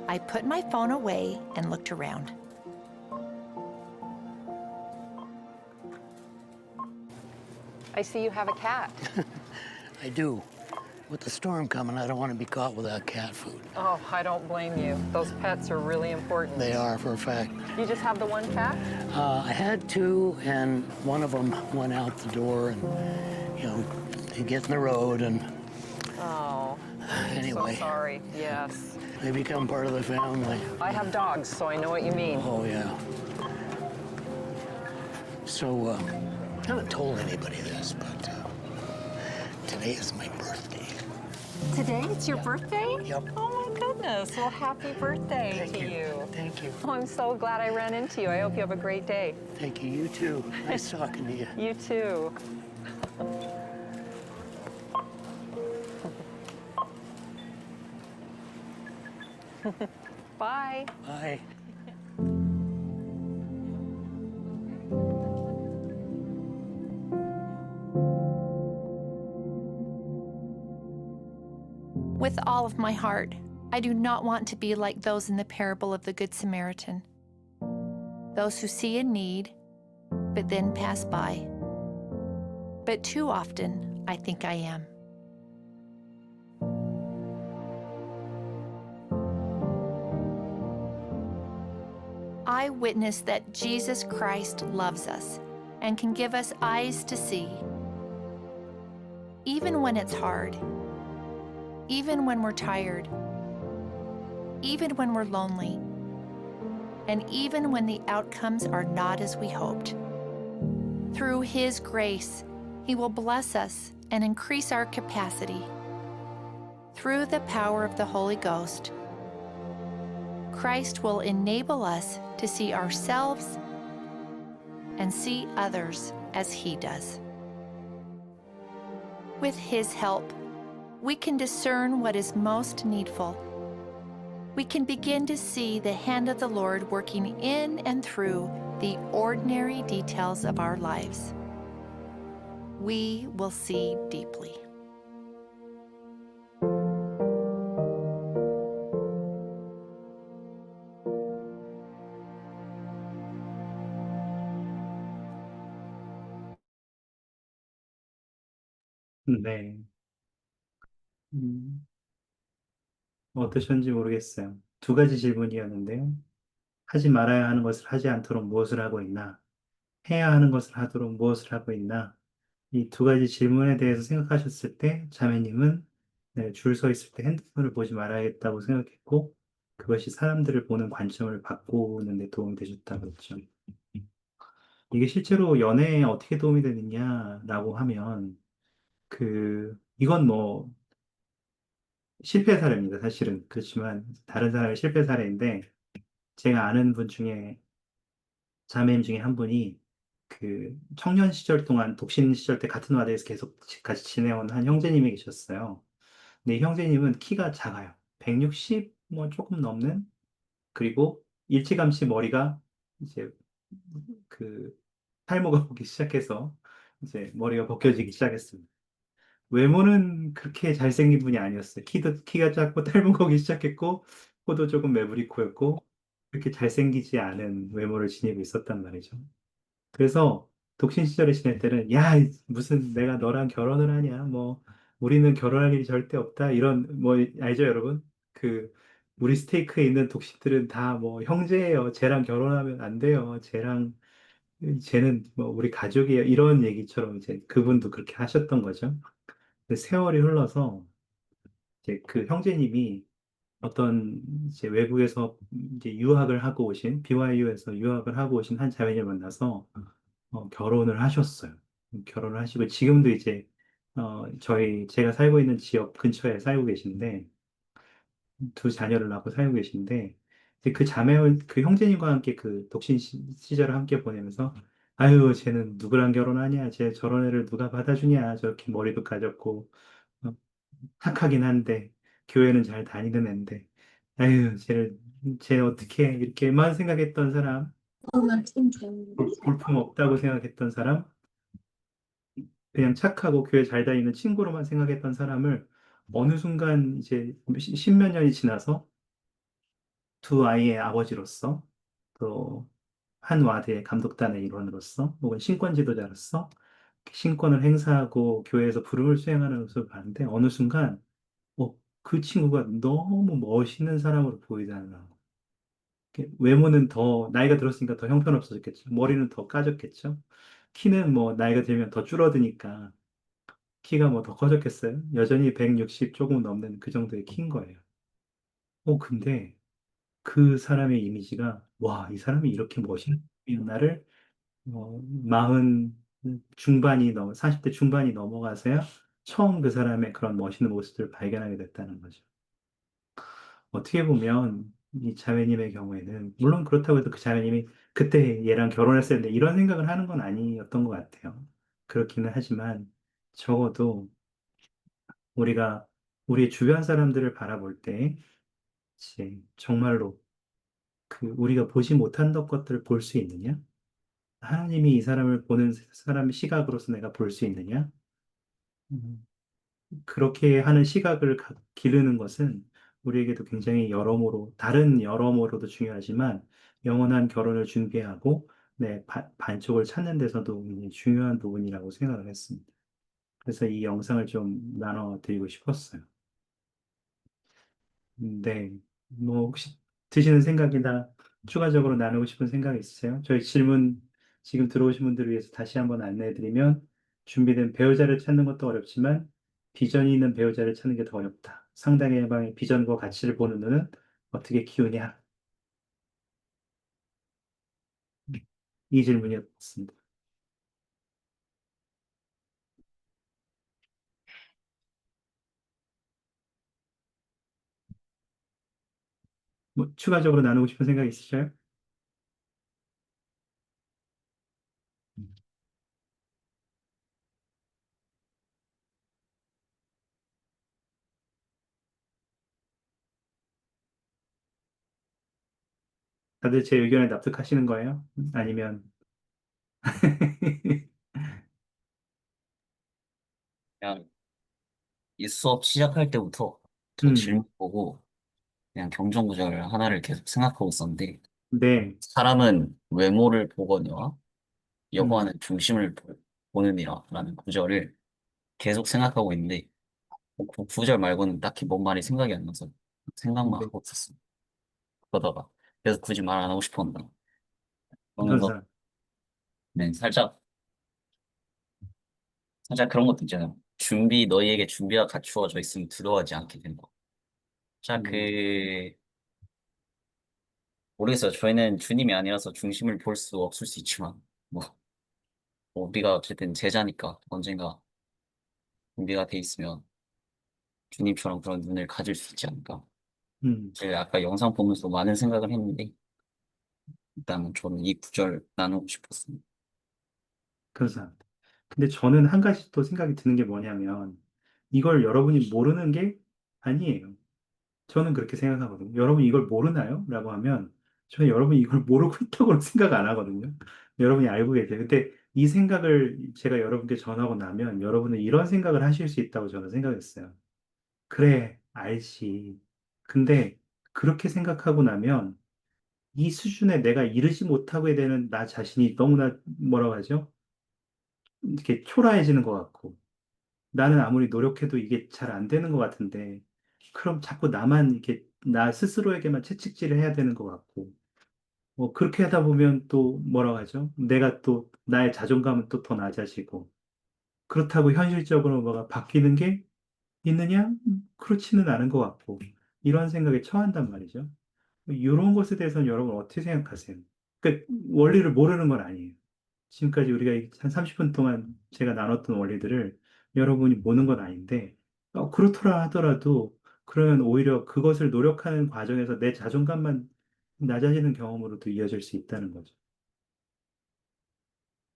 I put my phone away and looked around. I see you have a cat. I do. With the storm coming, I don't want to be caught without cat food. Oh, I don't blame you. Those pets are really important. They are, for a fact. You just have the one cat? I had two, and one of them went out the door, and, you know, they get in the road, and Oh, anyway, so sorry. Yes. they become part of the family. I have dogs, so I know what you mean. Oh, yeah. So, I haven't told anybody this, but today is my birthday. Today it's your birthday? Yep. Oh my goodness. Well, happy birthday to you. Thank you. Oh, I'm so glad I ran into you. I hope you have a great day. Thank you. You too. Nice talking to you. You too. Bye. Bye. With all of my heart, I do not want to be like those in the parable of the Good Samaritan. Those who see a need, but then pass by. But too often, I think I am. I witness that Jesus Christ loves us and can give us eyes to see, even when it's hard, even when we're tired, even when we're lonely, and even when the outcomes are not as we hoped. Through His grace, He will bless us and increase our capacity. Through the power of the Holy Ghost, Christ will enable us to see ourselves and see others as He does. With His help, we can discern what is most needful. We can begin to see the hand of the Lord working in and through the ordinary details of our lives. We will see deeply. 네. 음, 어떠셨는지 모르겠어요. 두 가지 질문이었는데요. 하지 말아야 하는 것을 하지 않도록 무엇을 하고 있나? 해야 하는 것을 하도록 무엇을 하고 있나? 이 두 가지 질문에 대해서 생각하셨을 때 자매님은 네, 줄 서 있을 때 핸드폰을 보지 말아야겠다고 생각했고 그것이 사람들을 보는 관점을 바꾸는 데 도움이 되셨다고 했죠. 이게 실제로 연애에 어떻게 도움이 되느냐라고 하면 이건 뭐 실패 사례입니다. 사실은. 그렇지만 다른 사람의 실패 사례인데 제가 아는 분 중에 자매님 중에 한 분이 청년 시절 동안 독신 시절 때 같은 와드에서 계속 같이 지내온 한 형제님이 계셨어요. 근데 이 형제님은 키가 작아요. 160 뭐 조금 넘는 그리고 일찌감치 머리가 이제 그 탈모가 보기 시작해서 이제 머리가 벗겨지기 시작했습니다. 외모는 그렇게 잘생긴 분이 아니었어요. 키가 작고 탈모가 오기 시작했고 코도 조금 매부리 코였고 그렇게 잘생기지 않은 외모를 지니고 있었단 말이죠. 그래서 독신 시절에 지낼 때는 야 무슨 내가 너랑 결혼을 하냐 뭐 우리는 결혼할 일이 절대 없다 이런 뭐 알죠 여러분 우리 스테이크에 있는 독신들은 다 뭐 형제예요 쟤랑 결혼하면 안 돼요 쟤는 뭐 우리 가족이에요 이런 얘기처럼 이제 그분도 그렇게 하셨던 거죠. 근데 세월이 흘러서 이제 그 형제님이 어떤 이제 외국에서 이제 유학을 하고 오신 BYU에서 유학을 하고 오신 한 자매를 만나서 결혼을 하셨어요. 결혼을 하시고 지금도 이제 제가 살고 있는 지역 근처에 살고 계신데 두 자녀를 낳고 살고 계신데 이제 그 형제님과 함께 그 독신 시절을 함께 보내면서 아유 쟤는 누구랑 결혼하냐 쟤 저런 애를 누가 받아주냐 저렇게 머리도 까졌고 어, 착하긴 한데 교회는 잘 다니는 애인데 아유 쟤 어떻게 이렇게만 생각했던 사람 볼품 없다고 생각했던 사람 그냥 착하고 교회 잘 다니는 친구로만 생각했던 사람을 어느 순간 이제 십몇 년이 지나서 두 아이의 아버지로서 또 한 와드의 감독단의 일원으로서 혹은 신권 지도자로서 신권을 행사하고 교회에서 부름을 수행하는 모습을 봤는데 어느 순간 그 친구가 너무 멋있는 사람으로 보이다는 거예요. 외모는 더 나이가 들었으니까 더 형편없어졌겠죠. 머리는 더 까졌겠죠. 키는 뭐 나이가 들면 더 줄어드니까 키가 뭐 더 커졌겠어요? 여전히 160 조금 넘는 그 정도의 키인 거예요. 근데 그 사람의 이미지가, 와, 이 사람이 이렇게 멋있나를, 40대 중반이 넘어가서야 처음 그 사람의 그런 멋있는 모습을 발견하게 됐다는 거죠. 어떻게 보면 이 자매님의 경우에는, 물론 그렇다고 해도 그 자매님이 그때 얘랑 결혼했을 때 이런 생각을 하는 건 아니었던 것 같아요. 그렇기는 하지만 적어도 우리가 우리 주변 사람들을 바라볼 때 이제 정말로 우리가 보지 못한 것들을 볼 수 있느냐? 하나님이 이 사람을 보는 사람의 시각으로서 내가 볼 수 있느냐? 음, 그렇게 하는 시각을 기르는 것은 우리에게도 굉장히 다른 여러모로도 중요하지만 영원한 결혼을 준비하고 내 반쪽을 찾는 데서도 굉장히 중요한 부분이라고 생각을 했습니다. 그래서 이 영상을 좀 나눠드리고 싶었어요. 네. 뭐, 혹시 드시는 생각이나 추가적으로 나누고 싶은 생각 있으세요? 저희 질문 지금 들어오신 분들을 위해서 다시 한번 안내해드리면, 준비된 배우자를 찾는 것도 어렵지만 비전이 있는 배우자를 찾는 게 더 어렵다. 상대방의 비전과 가치를 보는 눈은 어떻게 키우냐? 이 질문이었습니다. 뭐 추가적으로 나누고 싶은 생각 있으셔요? 다들 제 의견에 납득하시는 거예요? 아니면 그냥 이 수업 시작할 때부터 저 음, 질문 보고 그냥 경전구절 하나를 계속 생각하고 있었는데, 네, 사람은 외모를 보거니와 음, 여호와는 중심을 보느니라라는 구절을 계속 생각하고 있는데, 그 구절 말고는 딱히 뭔 말이 생각이 안 나서 생각만 네, 하고 있었어요. 그러다가 그래서 굳이 말 안 하고 싶었는데, 그러면서 감사. 네, 살짝 그런 것도 있잖아요. 너희에게 준비가 갖추어져 있으면 두려워하지 않게 된다. 자, 음, 모르겠어요. 저희는 주님이 아니라서 중심을 볼 수 없을 수 있지만, 뭐, 우리가 어쨌든 제자니까 언젠가 준비가 돼 있으면 주님처럼 그런 눈을 가질 수 있지 않을까. 제가 아까 영상 보면서 많은 생각을 했는데, 일단은 저는 이 구절 나누고 싶었습니다. 감사합니다. 근데 저는 한 가지 또 생각이 드는 게 뭐냐면, 이걸 여러분이 모르는 게 아니에요. 저는 그렇게 생각하거든요. 여러분 이걸 모르나요? 라고 하면, 저는 여러분이 이걸 모르고 있다고 생각 안 하거든요. 여러분이 알고 계세요. 근데 이 생각을 제가 여러분께 전하고 나면, 여러분은 이런 생각을 하실 수 있다고 저는 생각했어요. 그래, 알지. 근데 그렇게 생각하고 나면, 이 수준에 내가 이르지 못하게 되는 나 자신이 너무나 뭐라고 하죠? 이렇게 초라해지는 것 같고, 나는 아무리 노력해도 이게 잘 안 되는 것 같은데, 그럼 자꾸 나만 이렇게 나 스스로에게만 채찍질을 해야 되는 것 같고, 뭐 그렇게 하다 보면 또 뭐라고 하죠? 내가 또 나의 자존감은 또 더 낮아지고, 그렇다고 현실적으로 뭐가 바뀌는 게 있느냐? 그렇지는 않은 것 같고, 이런 생각에 처한단 말이죠. 이런 것에 대해서는 여러분 어떻게 생각하세요? 그 원리를 모르는 건 아니에요. 지금까지 우리가 한 30분 동안 제가 나눴던 원리들을 여러분이 모는 건 아닌데, 그렇더라 하더라도, 그러면 오히려 그것을 노력하는 과정에서 내 자존감만 낮아지는 경험으로도 이어질 수 있다는 거죠.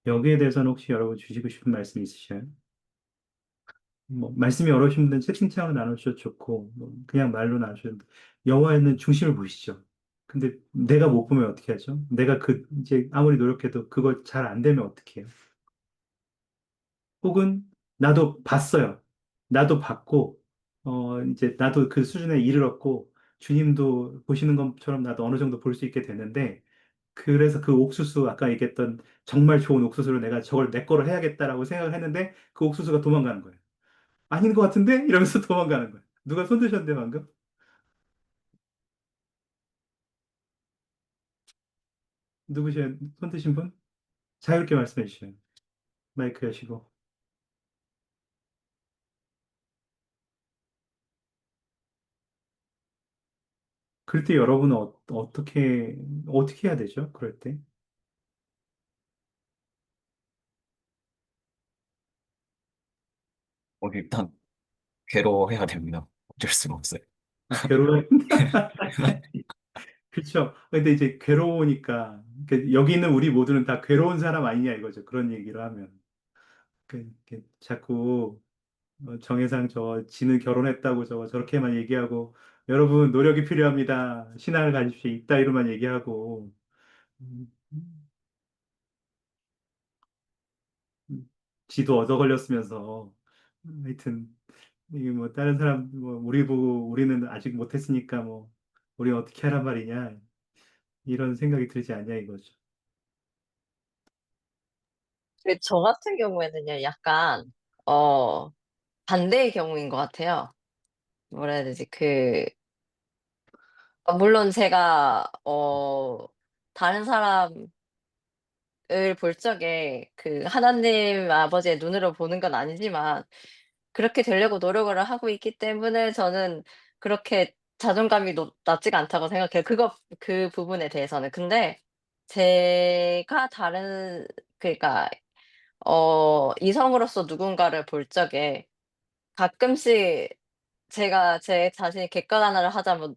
여기에 대해서는 혹시 여러분 주시고 싶은 말씀 있으셔요? 뭐, 말씀이 어려우신 분들은 채팅창으로 나누셔도 좋고, 뭐 그냥 말로 나누셔도, 여호와는 중심을 보시죠. 근데 내가 못 보면 어떻게 하죠? 내가 이제 아무리 노력해도 그걸 잘 안 되면 어떻게 해요? 혹은 나도 봤어요. 나도 봤고, 이제 나도 그 수준에 이르렀고, 주님도 보시는 것처럼 나도 어느 정도 볼 수 있게 됐는데, 그래서 그 옥수수, 아까 얘기했던 정말 좋은 옥수수로 내가 저걸 내 거로 해야겠다라고 생각을 했는데, 그 옥수수가 도망가는 거예요. 아닌 것 같은데? 이러면서 도망가는 거예요. 누가 손 드셨는데, 방금? 누구세요? 손 드신 분? 자유롭게 말씀해 주세요. 마이크 여시고. 그럴 때 여러분은 어떻게 해야 되죠? 그럴 때? 일단 괴로워해야 됩니다. 어쩔 수가 없어요. 괴로워. 그렇죠. 근데 이제 괴로우니까 여기 있는 우리 모두는 다 괴로운 사람 아니냐 이거죠. 그런 얘기를 하면 자꾸 정혜상 지는 결혼했다고 저렇게만 얘기하고 여러분 노력이 필요합니다. 신앙을 가지십시오. 이따위로만 얘기하고 음, 지도 얻어 걸렸으면서 하여튼 이게 뭐 다른 사람 뭐 우리 보고 우리는 아직 못했으니까 뭐 우리 어떻게 하란 말이냐 이런 생각이 들지 않냐 이거죠. 저 같은 경우에는요, 약간 어, 반대의 경우인 것 같아요. 뭐라 해야 되지? 물론 제가, 다른 사람을 볼 적에 하나님 아버지의 눈으로 보는 건 아니지만, 그렇게 되려고 노력을 하고 있기 때문에 저는 그렇게 자존감이 낮지가 않다고 생각해요. 그 부분에 대해서는. 근데 제가 그러니까, 이성으로서 누군가를 볼 적에 가끔씩 제가 제 자신이 객관화를 하자면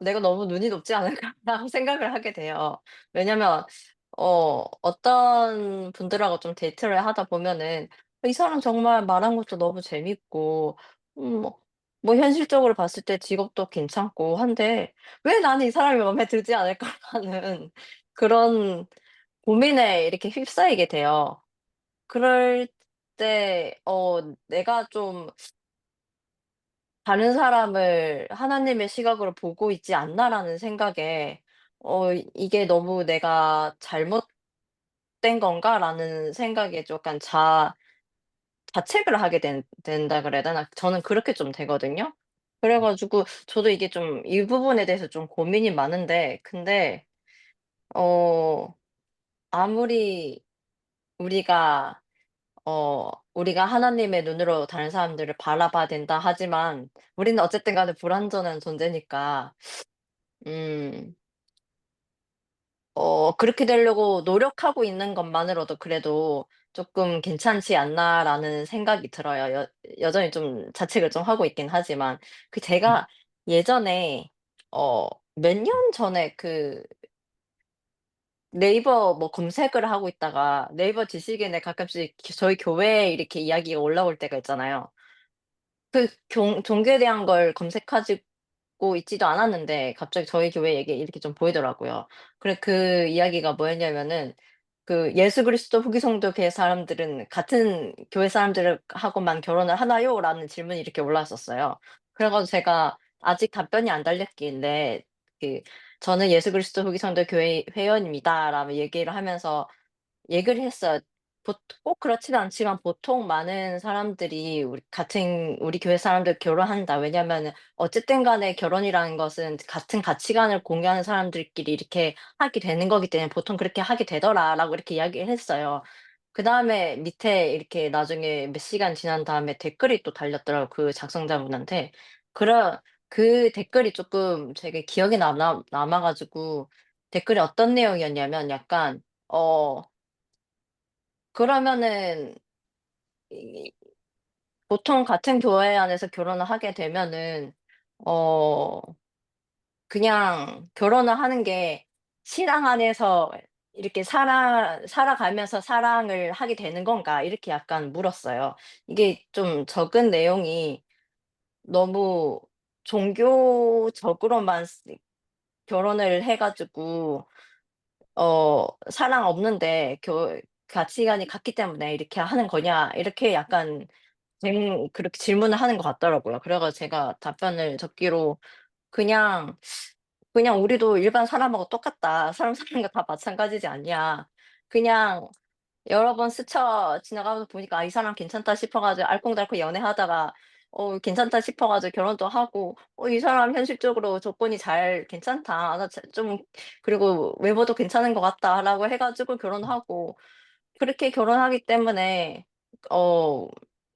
'내가 너무 눈이 높지 않을까?'라고 생각을 하게 돼요. 왜냐면 어떤 분들하고 좀 데이트를 하다 보면은 이 사람 정말 말한 것도 너무 재밌고 뭐 현실적으로 봤을 때 직업도 괜찮고 한데 '왜 나는 이 사람이 마음에 들지 않을까?'라는 그런 고민에 이렇게 휩싸이게 돼요. 그럴 때 내가 좀 '다른 사람을 하나님의 시각으로 보고 있지 않나.'라는 생각에 '이게 너무 내가 잘못된 건가?'라는 생각에 약간 자책을 하게 된다 그래야 되나? 저는 그렇게 좀 되거든요. 그래 가지고 저도 이게 좀 이 부분에 대해서 좀 고민이 많은데 근데 어 아무리 우리가 우리가 하나님의 눈으로 다른 사람들을 바라봐야 된다 하지만 우리는 어쨌든 간에 불완전한 존재니까 음 그렇게 되려고 노력하고 있는 것만으로도 그래도 쪼끔 '괜찮지 않나.'라는 생각이 들어요. 여전히 좀 자책을 좀 하고 있긴 하지만 음. 제가 예전에 몇 년 전에 네이버 검색을 하고 있다가 네이버 지식인에 가끔씩 저희 교회 이렇게 이야기가 올라올 때가 있잖아요. 종교에 대한 걸 검색하고 있지도 않았는데 갑자기 저희 교회 얘기 이렇게 좀 보이더라고요. 그 이야기가 뭐였냐면은 "예수 그리스도 후기 성도 사람들은 같은 교회 사람들 하고만 결혼을 하나요?"라는 질문이 이렇게 올라왔었어요. 그래 가지고 제가 아직 답변이 안 달렸길래 그 "저는 예수 그리스도 후기 성도 교회 회원입니다."라고 얘기를 하면서 얘기를 했어요. 꼭 그렇지는 않지만 보통 많은 사람들이 우리 교회 사람들 결혼한다. 왜냐면은 어쨌든 간에 결혼이라는 것은 같은 가치관을 공유하는 사람들끼리 이렇게 하게 되는 거기 때문에 보통 그렇게 하게 되더라라고 이렇게 이야기를 했어요. 그다음에 밑에 이렇게 나중에 몇 시간 지난 다음에 댓글이 또 달렸더라고요, 그 작성자분한테. 그런 그 댓글이 쪼끔 되게 기억에 남아 가지고 댓글이 어떤 내용이었냐면 약간 어 그러면은 이 보통 같은 교회 안에서 결혼을 하게 되면은 어 그냥 결혼을 하는 게 신앙 안에서 이렇게 살아가면서 사랑을 하게 되는 건가?" 이렇게 약간 물었어요. 이게 좀 적은 내용이 너무 종교적으로만 결혼을 해 가지고 사랑 없는데 가치관이 같기 때문에 이렇게 하는 거냐 이렇게 약간 그렇게 질문을 하는 것 같더라고요. 그래 가지고 제가 답변을 적기로 그냥 "우리도 일반 사람하고 똑같다. 사람 사는 거 다 마찬가지지 않냐. 그냥 여러 번 스쳐 지나가면서 보니까 '아 이 사람 괜찮다.' 싶어 가지고 알콩달콩 연애하다가 괜찮다 싶어 가지고 결혼도 하고 '이 사람 현실적으로 조건이 괜찮다. 나 좀 그리고 외모도 괜찮은 것 같다.'라고 해 가지고 결혼하고 그렇게 결혼하기 때문에 어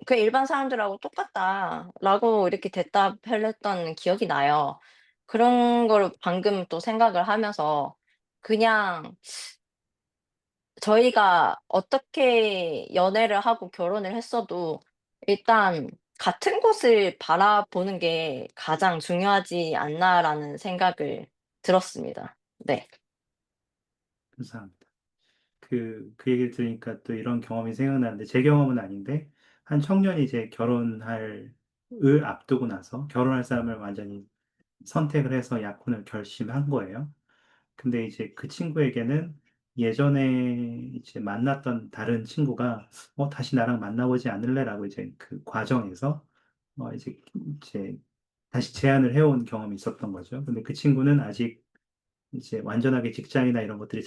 "그냥 일반 사람들하고 똑같다."라고 이렇게 대답을 했던 기억이 나요. 그런 걸 방금 또 생각을 하면서 그냥 저희가 어떻게 연애를 하고 결혼을 했어도 일단 '같은 곳을 바라보는 게 가장 중요하지 않나.'라는 생각을 들었습니다. 네. 감사합니다. 그 얘기를 들으니까 또 이런 경험이 생각나는데 제 경험은 아닌데 한 청년이 이제 결혼할 을 앞두고 나서 결혼할 사람을 완전히 선택을 해서 약혼을 결심한 거예요. 근데 이제 그 친구에게는 예전에 이제 만났던 다른 친구가 다시 나랑 만나보지 않을래라고 이제 그 과정에서 이제 다시 제안을 해온 경험이 있었던 거죠. 근데 그 친구는 아직 이제 완전하게 직장이나 이런 것들이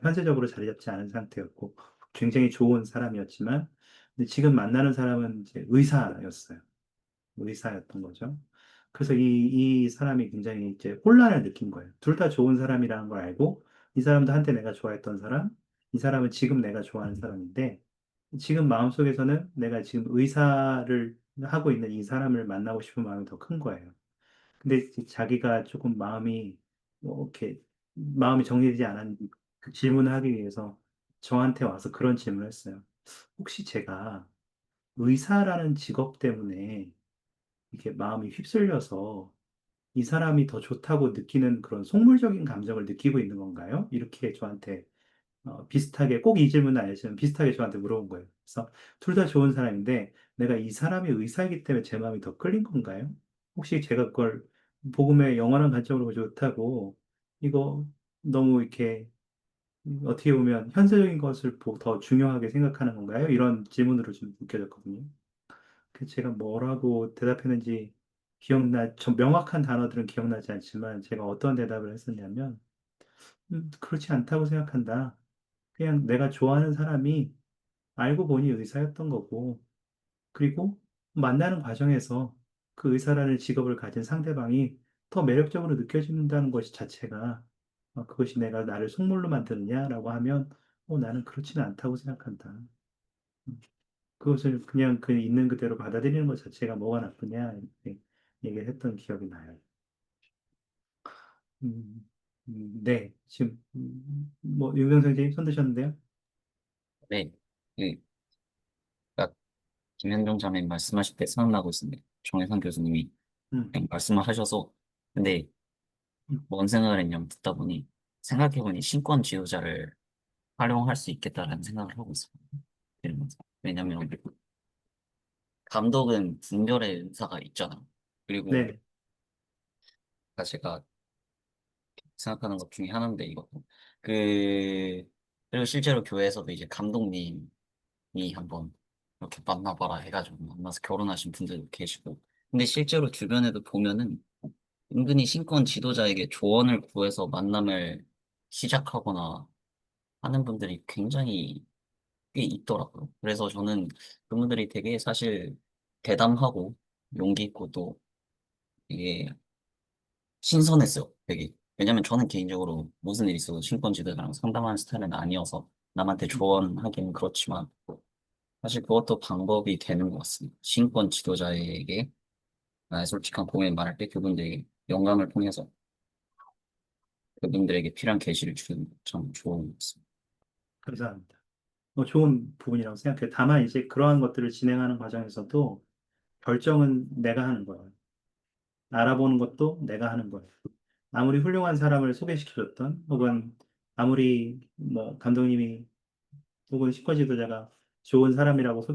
현실적으로 자리 잡지 않은 상태였고 굉장히 좋은 사람이었지만 근데 지금 만나는 사람은 이제 의사였던 거죠. 그래서 이 사람이 굉장히 이제 혼란을 느낀 거예요. 둘 다 좋은 사람이라는 걸 알고, 이 사람도 한때 내가 좋아했던 사람, 이 사람은 지금 내가 좋아하는 사람인데, 지금 마음속에서는 내가 지금 의사를 하고 있는 이 사람을 만나고 싶은 마음이 더 큰 거예요. 근데 이제 자기가 조금 마음이, 뭐 이렇게, 마음이 정리되지 않은 그 질문을 하기 위해서 저한테 와서 그런 질문을 했어요. 혹시 제가 의사라는 직업 때문에 이렇게 마음이 휩쓸려서 이 사람이 더 좋다고 느끼는 그런 속물적인 감정을 느끼고 있는 건가요? 이렇게 저한테 비슷하게, 꼭 이 질문은 아니지만 비슷하게 저한테 물어본 거예요. 그래서 둘 다 좋은 사람인데 내가 이 사람이 의사이기 때문에 제 마음이 더 끌린 건가요? 혹시 제가 그걸 복음의 영원한 관점으로 좋다고 이거 너무 이렇게 어떻게 보면 현세적인 것을 더 중요하게 생각하는 건가요? 이런 질문으로 좀 느껴졌거든요. 그 제가 뭐라고 대답했는지 저 명확한 단어들은 기억나지 않지만 제가 어떤 대답을 했었냐면, 그렇지 않다고 생각한다. 그냥 내가 좋아하는 사람이 알고 보니 의사였던 거고, 그리고 만나는 과정에서 그 의사라는 직업을 가진 상대방이 더 매력적으로 느껴진다는 것이 자체가 그것이 내가 나를 속물로 만드느냐라고 하면 나는 그렇지는 않다고 생각한다. 그것을 그냥 그 있는 그대로 받아들이는 것 자체가 뭐가 나쁘냐 이렇게 얘기를 했던 기억이 나요. 네, 지금 뭐 유명 선생님 손 드셨는데요. 네. 그, 아까 김현종 자매님 말씀하실 때 생각나고 있습니다. 정혜선 교수님이 음, 그냥 말씀을 하셔서, 근데 음, 뭔 생각을 했냐면 듣다 보니, 생각해보니 신권 지도자를 활용할 수 있겠다라는 생각을 하고 있습니다. 이러면서. 왜냐면 감독은 분별의 의사가 있잖아요. 그리고 네, 아까 제가 생각하는 것 중에 하나인데 이것도 그 그리고 실제로 교회에서도 이제 감독님이 한번 이렇게 만나봐라 해가지고 만나서 결혼하신 분들도 계시고 근데 실제로 주변에도 보면은 은근히 신권 지도자에게 조언을 구해서 만남을 시작하거나 하는 분들이 굉장히 꽤 있더라고요. 그래서 저는 그분들이 되게 사실 대담하고 용기 있고 또 이게 신선했어요, 되게. 왜냐면 저는 개인적으로 무슨 일 있어도 신권지도자랑 상담하는 스타일은 아니어서 남한테 음, 조언하기는 그렇지만 사실 그것도 방법이 되는 것 같습니다. 신권 지도자에게 나의 솔직한 고민 말할 때 그분들에게 영감을 통해서 그분들에게 필요한 계시를 주는 참 좋은 것 같습니다. 감사합니다. 좋은 부분이라고 생각해요. 다만 이제 그러한 것들을 진행하는 과정에서도 결정은 내가 하는 거예요. 알아보는 것도 내가 하는 거예요. 아무리 훌륭한 사람을 소개시켜줬던, 혹은 아무리 뭐 감독님이 혹은 식권 지도자가 좋은 사람이라고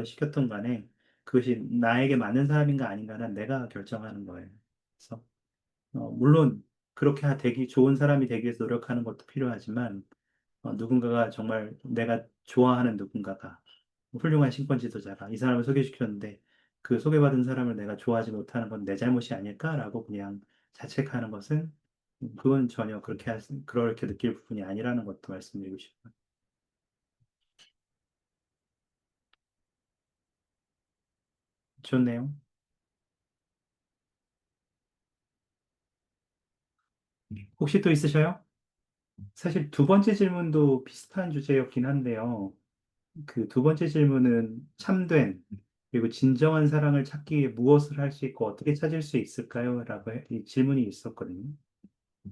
시켰던 간에 그것이 나에게 맞는 사람인가 아닌가는 내가 결정하는 거예요. 그래서 물론 그렇게 좋은 사람이 되기 위해서 노력하는 것도 필요하지만 누군가가 정말 내가 좋아하는 누군가가 훌륭한 신권 지도자가 이 사람을 소개시켰는데 그 소개받은 사람을 내가 좋아하지 못하는 건 내 잘못이 아닐까라고 그냥 자책하는 것은 그건 전혀 그렇게 느낄 부분이 아니라는 것도 말씀드리고 싶어요. 좋네요. 혹시 또 있으셔요? 사실 두 번째 질문도 비슷한 주제였긴 한데요. 그 두 번째 질문은 참된, 그리고 진정한 사랑을 찾기 위해 무엇을 할 수 있고 어떻게 찾을 수 있을까요? 이 질문이 있었거든요.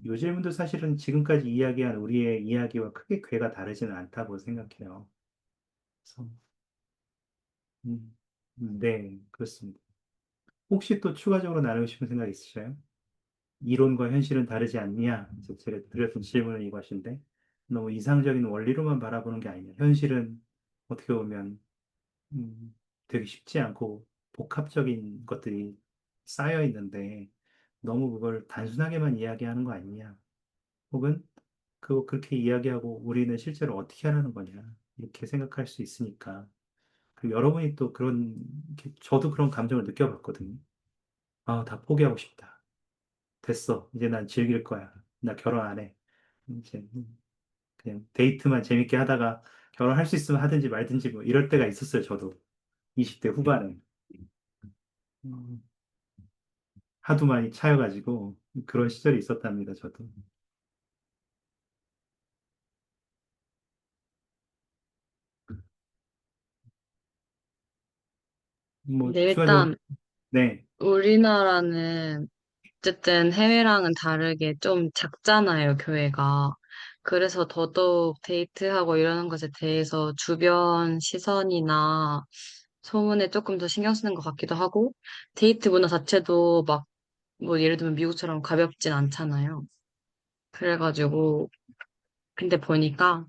이 질문도 사실은 지금까지 이야기한 우리의 이야기와 크게 궤가 다르지는 않다고 생각해요. 그래서, 네, 그렇습니다. 혹시 또 추가적으로 나누고 싶은 생각 있으셔요? 이론과 현실은 다르지 않냐? 그래서 제가 드렸던 질문은 이것인데, 너무 이상적인 원리로만 바라보는 게 아니냐. 현실은 어떻게 보면 되게 쉽지 않고 복합적인 것들이 쌓여 있는데, 너무 그걸 단순하게만 이야기하는 거 아니냐. 혹은 그렇게 이야기하고 우리는 실제로 어떻게 하라는 거냐. 이렇게 생각할 수 있으니까. 그리고 여러분이 또 저도 그런 감정을 느껴봤거든요. 아, 다 포기하고 싶다. 됐어. 이제 난 즐길 거야. 나 결혼 안 해. 이제 그냥 데이트만 재밌게 하다가 결혼할 수 있으면 하든지 말든지 뭐 이럴 때가 있었어요, 저도. 20대 후반에. 음, 하도 많이 차여가지고 그런 시절이 있었답니다, 저도. 뭐, 근데 추가적으로, 일단 네, 우리나라는 어쨌든 해외랑은 다르게 좀 작잖아요, 교회가. 그래서 더더욱 데이트하고 이러는 것에 대해서 주변 시선이나 소문에 조금 더 신경 쓰는 것 같기도 하고, 데이트 문화 자체도 막, 뭐 예를 들면 미국처럼 가볍진 않잖아요. 그래가지고, 근데 보니까,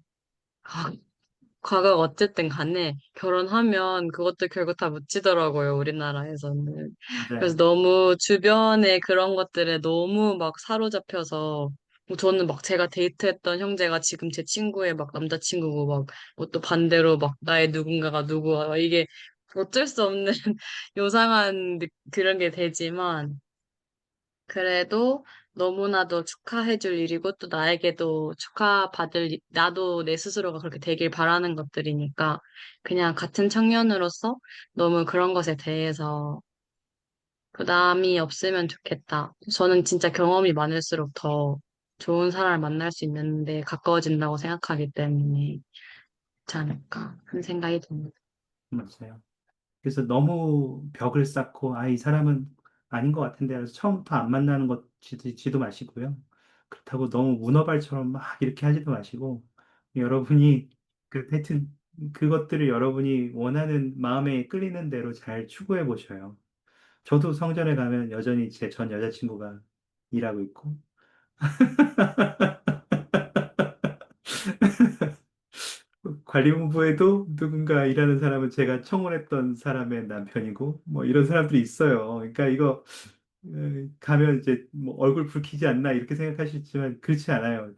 과거가 어쨌든 간에 결혼하면 그것도 결국 다 묻히더라고요, 우리나라에서는. 그래서 맞아요. 너무 주변에 그런 것들에 너무 막 사로잡혀서 뭐 저는 막 제가 데이트했던 형제가 지금 제 친구의 막 남자친구고 막 뭐 또 반대로 막 나의 누군가가 누구야. 막 이게 어쩔 수 없는 요상한 그런 게 되지만 그래도 너무나도 축하해줄 일이고 또 나에게도 축하받을 나도 내 스스로가 그렇게 되길 바라는 것들이니까 그냥 같은 청년으로서 너무 그런 것에 대해서 부담이 없으면 좋겠다. 저는 진짜 경험이 많을수록 더 좋은 사람을 만날 수 있는데 가까워진다고 생각하기 때문에 그렇지 않을까 하는 생각이 듭니다. 맞아요. 그래서 너무 벽을 쌓고, 아, 이 사람은 아닌 것 같은데, 그래서 처음부터 안 만나는 것 지도 마시고요. 그렇다고 너무 문어발처럼 막 이렇게 하지도 마시고, 여러분이, 하여튼, 그것들을 여러분이 원하는 마음에 끌리는 대로 잘 추구해 보셔요. 저도 성전에 가면 여전히 제 전 여자친구가 일하고 있고, 관리본부에도 누군가 일하는 사람은 제가 청혼했던 사람의 남편이고, 뭐 이런 사람들이 있어요. 그러니까 이거 가면 이제 뭐 얼굴 붉히지 않나 이렇게 생각하시지만 그렇지 않아요.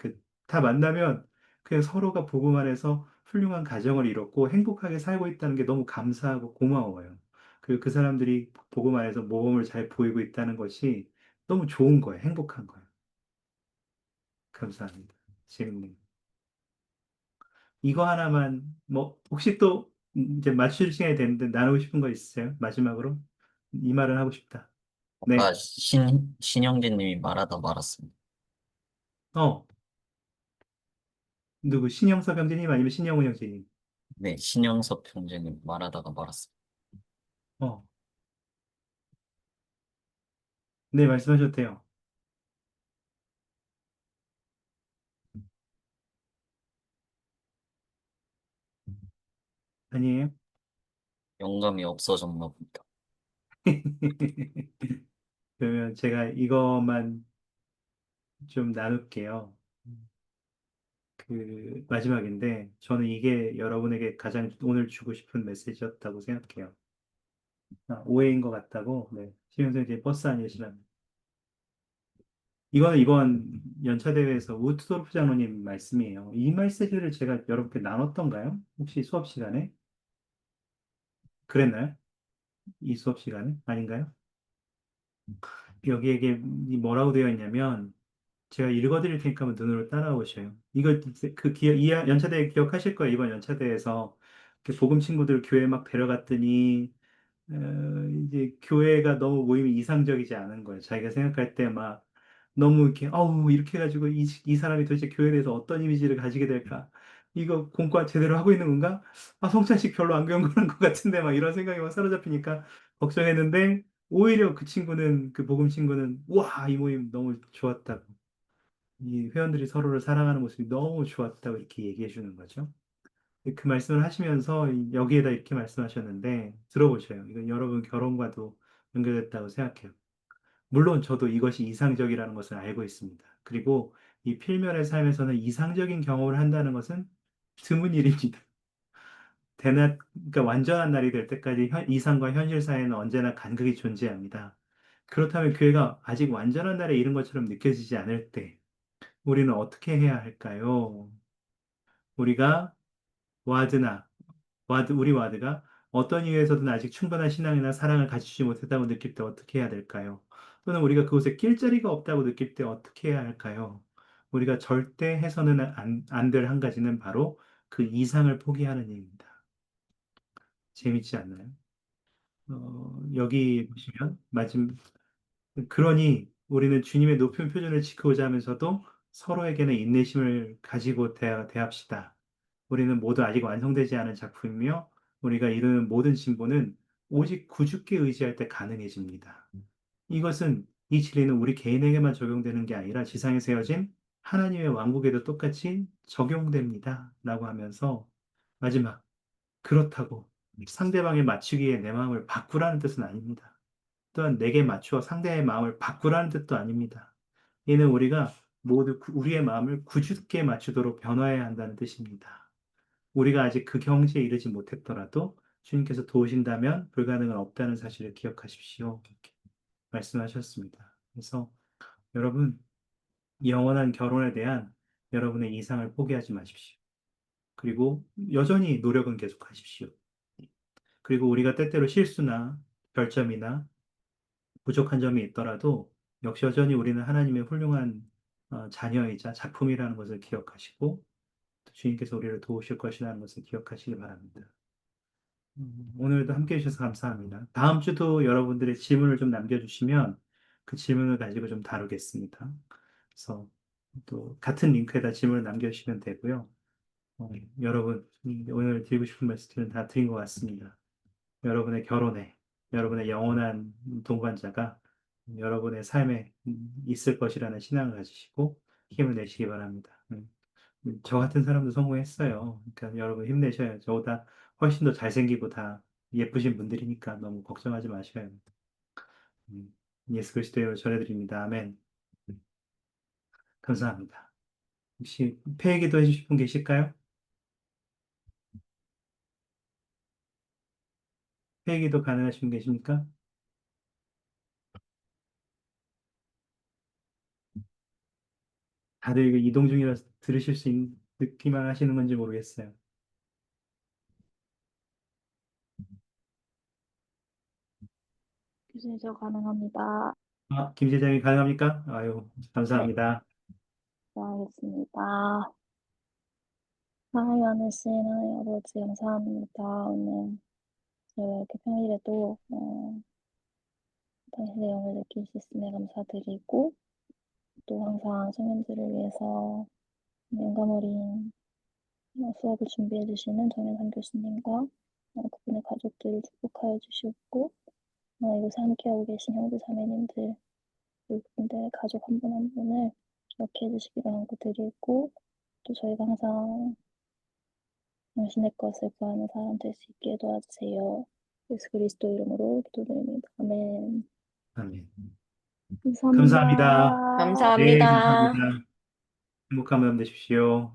다 만나면 그냥 서로가 보고만 해서 훌륭한 가정을 이뤘고 행복하게 살고 있다는 게 너무 감사하고 고마워요. 그리고 그 사람들이 보고만 해서 모범을 잘 보이고 있다는 것이 너무 좋은 거예요. 행복한 거예요. 감사합니다. 재밌네요. 이거 하나만 뭐 혹시 또 이제 맞출 시간이 됐는데 나누고 싶은 거 있으세요? 마지막으로 이 말은 하고 싶다. 네. 아까 신영진님이 말하다 말았습니다. 어, 누구 신영섭 형제님 아니면 신영훈 형제님? 네, 신영섭 형제님 말하다가 말았습니다. 어, 네, 말씀하셔도 돼요. 아니에요? 영감이 없어졌나 봅니다. 그러면 제가 이것만 좀 나눌게요. 마지막인데 저는 이게 여러분에게 가장 오늘 주고 싶은 메시지였다고 생각해요. 아, 오해인 것 같다고. 네. 신영선 이제 버스 아니시나? 이거는 이번 연차대회에서 우트도르프 장로님 말씀이에요. 이 메시지를 제가 여러분께 나눴던가요? 혹시 수업 시간에? 그랬나요? 이 수업 시간에? 아닌가요? 여기에 이게 뭐라고 되어 있냐면, 제가 읽어드릴 테니까 한번 눈으로 따라오셔요. 이거, 이 연차대 기억하실 거예요. 이번 연차대에서. 복음 친구들 교회 막 데려갔더니, 이제 교회가 너무 모임이 이상적이지 않은 거예요. 자기가 생각할 때 막 너무 이렇게, 어우, 이렇게 해가지고 이 사람이 도대체 교회에 대해서 어떤 이미지를 가지게 될까? 이거 공과 제대로 하고 있는 건가? 아, 성찬식 별로 안 경건한 것 같은데 막 이런 생각이 막 사로잡히니까 걱정했는데 오히려 그 복음 친구는 와, 이 모임 너무 좋았다고. 이 회원들이 서로를 사랑하는 모습이 너무 좋았다고 이렇게 얘기해 주는 거죠. 그 말씀을 하시면서 여기에다 이렇게 말씀하셨는데 들어보셔요. 이건 여러분 결혼과도 연결됐다고 생각해요. 물론 저도 이것이 이상적이라는 것을 알고 있습니다. 그리고 이 필면의 삶에서는 이상적인 경험을 한다는 것은 드문 일입니다. 그러니까 완전한 날이 될 때까지 이상과 현실 사이에는 언제나 간극이 존재합니다. 그렇다면 교회가 아직 완전한 날에 이른 것처럼 느껴지지 않을 때 우리는 어떻게 해야 할까요? 우리가 와드나 우리 와드가 어떤 이유에서든 아직 충분한 신앙이나 사랑을 가지지 못했다고 느낄 때 어떻게 해야 될까요? 또는 우리가 그곳에 낄 자리가 없다고 느낄 때 어떻게 해야 할까요? 우리가 절대 해서는 안 될 한 가지는 바로 그 이상을 포기하는 일입니다. 재밌지 않나요? 여기 보시면 그러니 우리는 주님의 높은 표준을 지키고자 하면서도 서로에게는 인내심을 가지고 대합시다. 우리는 모두 아직 완성되지 않은 작품이며 우리가 이루는 모든 진보는 오직 구주께 의지할 때 가능해집니다. 이것은 이 진리는 우리 개인에게만 적용되는 게 아니라 지상에 세워진 하나님의 왕국에도 똑같이 적용됩니다. 라고 하면서 마지막, 그렇다고 상대방에 맞추기에 내 마음을 바꾸라는 뜻은 아닙니다. 또한 내게 맞추어 상대의 마음을 바꾸라는 뜻도 아닙니다. 이는 우리가 모두 우리의 마음을 구주께 맞추도록 변화해야 한다는 뜻입니다. 우리가 아직 그 경지에 이르지 못했더라도 주님께서 도우신다면 불가능은 없다는 사실을 기억하십시오. 이렇게 말씀하셨습니다. 그래서 여러분, 영원한 결혼에 대한 여러분의 이상을 포기하지 마십시오. 그리고 여전히 노력은 계속하십시오. 그리고 우리가 때때로 실수나 결점이나 부족한 점이 있더라도 역시 여전히 우리는 하나님의 훌륭한 자녀이자 작품이라는 것을 기억하시고 또 주님께서 우리를 도우실 것이라는 것을 기억하시기 바랍니다. 오늘도 함께 해주셔서 감사합니다. 다음 주도 여러분들의 질문을 좀 남겨주시면 그 질문을 가지고 좀 다루겠습니다. 그래서 또 같은 링크에다 질문을 남겨주시면 되고요. 여러분, 오늘 드리고 싶은 말씀들은 다 드린 것 같습니다. 여러분의 결혼에, 여러분의 영원한 동반자가 여러분의 삶에 있을 것이라는 신앙을 가지시고 힘을 내시기 바랍니다. 저 같은 사람도 성공했어요. 그러니까 여러분 힘내셔요. 저보다 훨씬 더 잘생기고 다 예쁘신 분들이니까 너무 걱정하지 마셔요. 예수 그리스도의 전해드립니다. 아멘. 감사합니다. 혹시 폐기도 해주실 분 계실까요? 폐기도 가능하신 분 계십니까? 다들 이거 이동 중이라서 들으실 수 있는 듣기만 하시는 건지 모르겠어요. 교수님, 저 가능합니다. 김 제장님 가능합니까? 아유, 네, 감사합니다. 알겠습니다. 하나님 씨는 아버지 감사합니다. 오늘 저희가 이렇게 평일에도 당신의 영을 느낄 수 있음에 감사드리고 또 항상 청년들을 위해서 영감 어린 수업을 준비해 주시는 정현상 교수님과 그분의 가족들을 축복하여 주시옵고 이곳에 함께하고 계신 형제 자매님들 그리고 그분들의 가족 한 분 한 분을 기억해 주시기를 간구드리고 또 저희가 항상 당신의 것을 구하는 사람 될 수 있게 도와주세요. 예수 그리스도 이름으로 기도드립니다. 아멘. 아멘. 감사합니다. 감사합니다. 네, 감사합니다. 감사합니다. 행복한 밤 되십시오.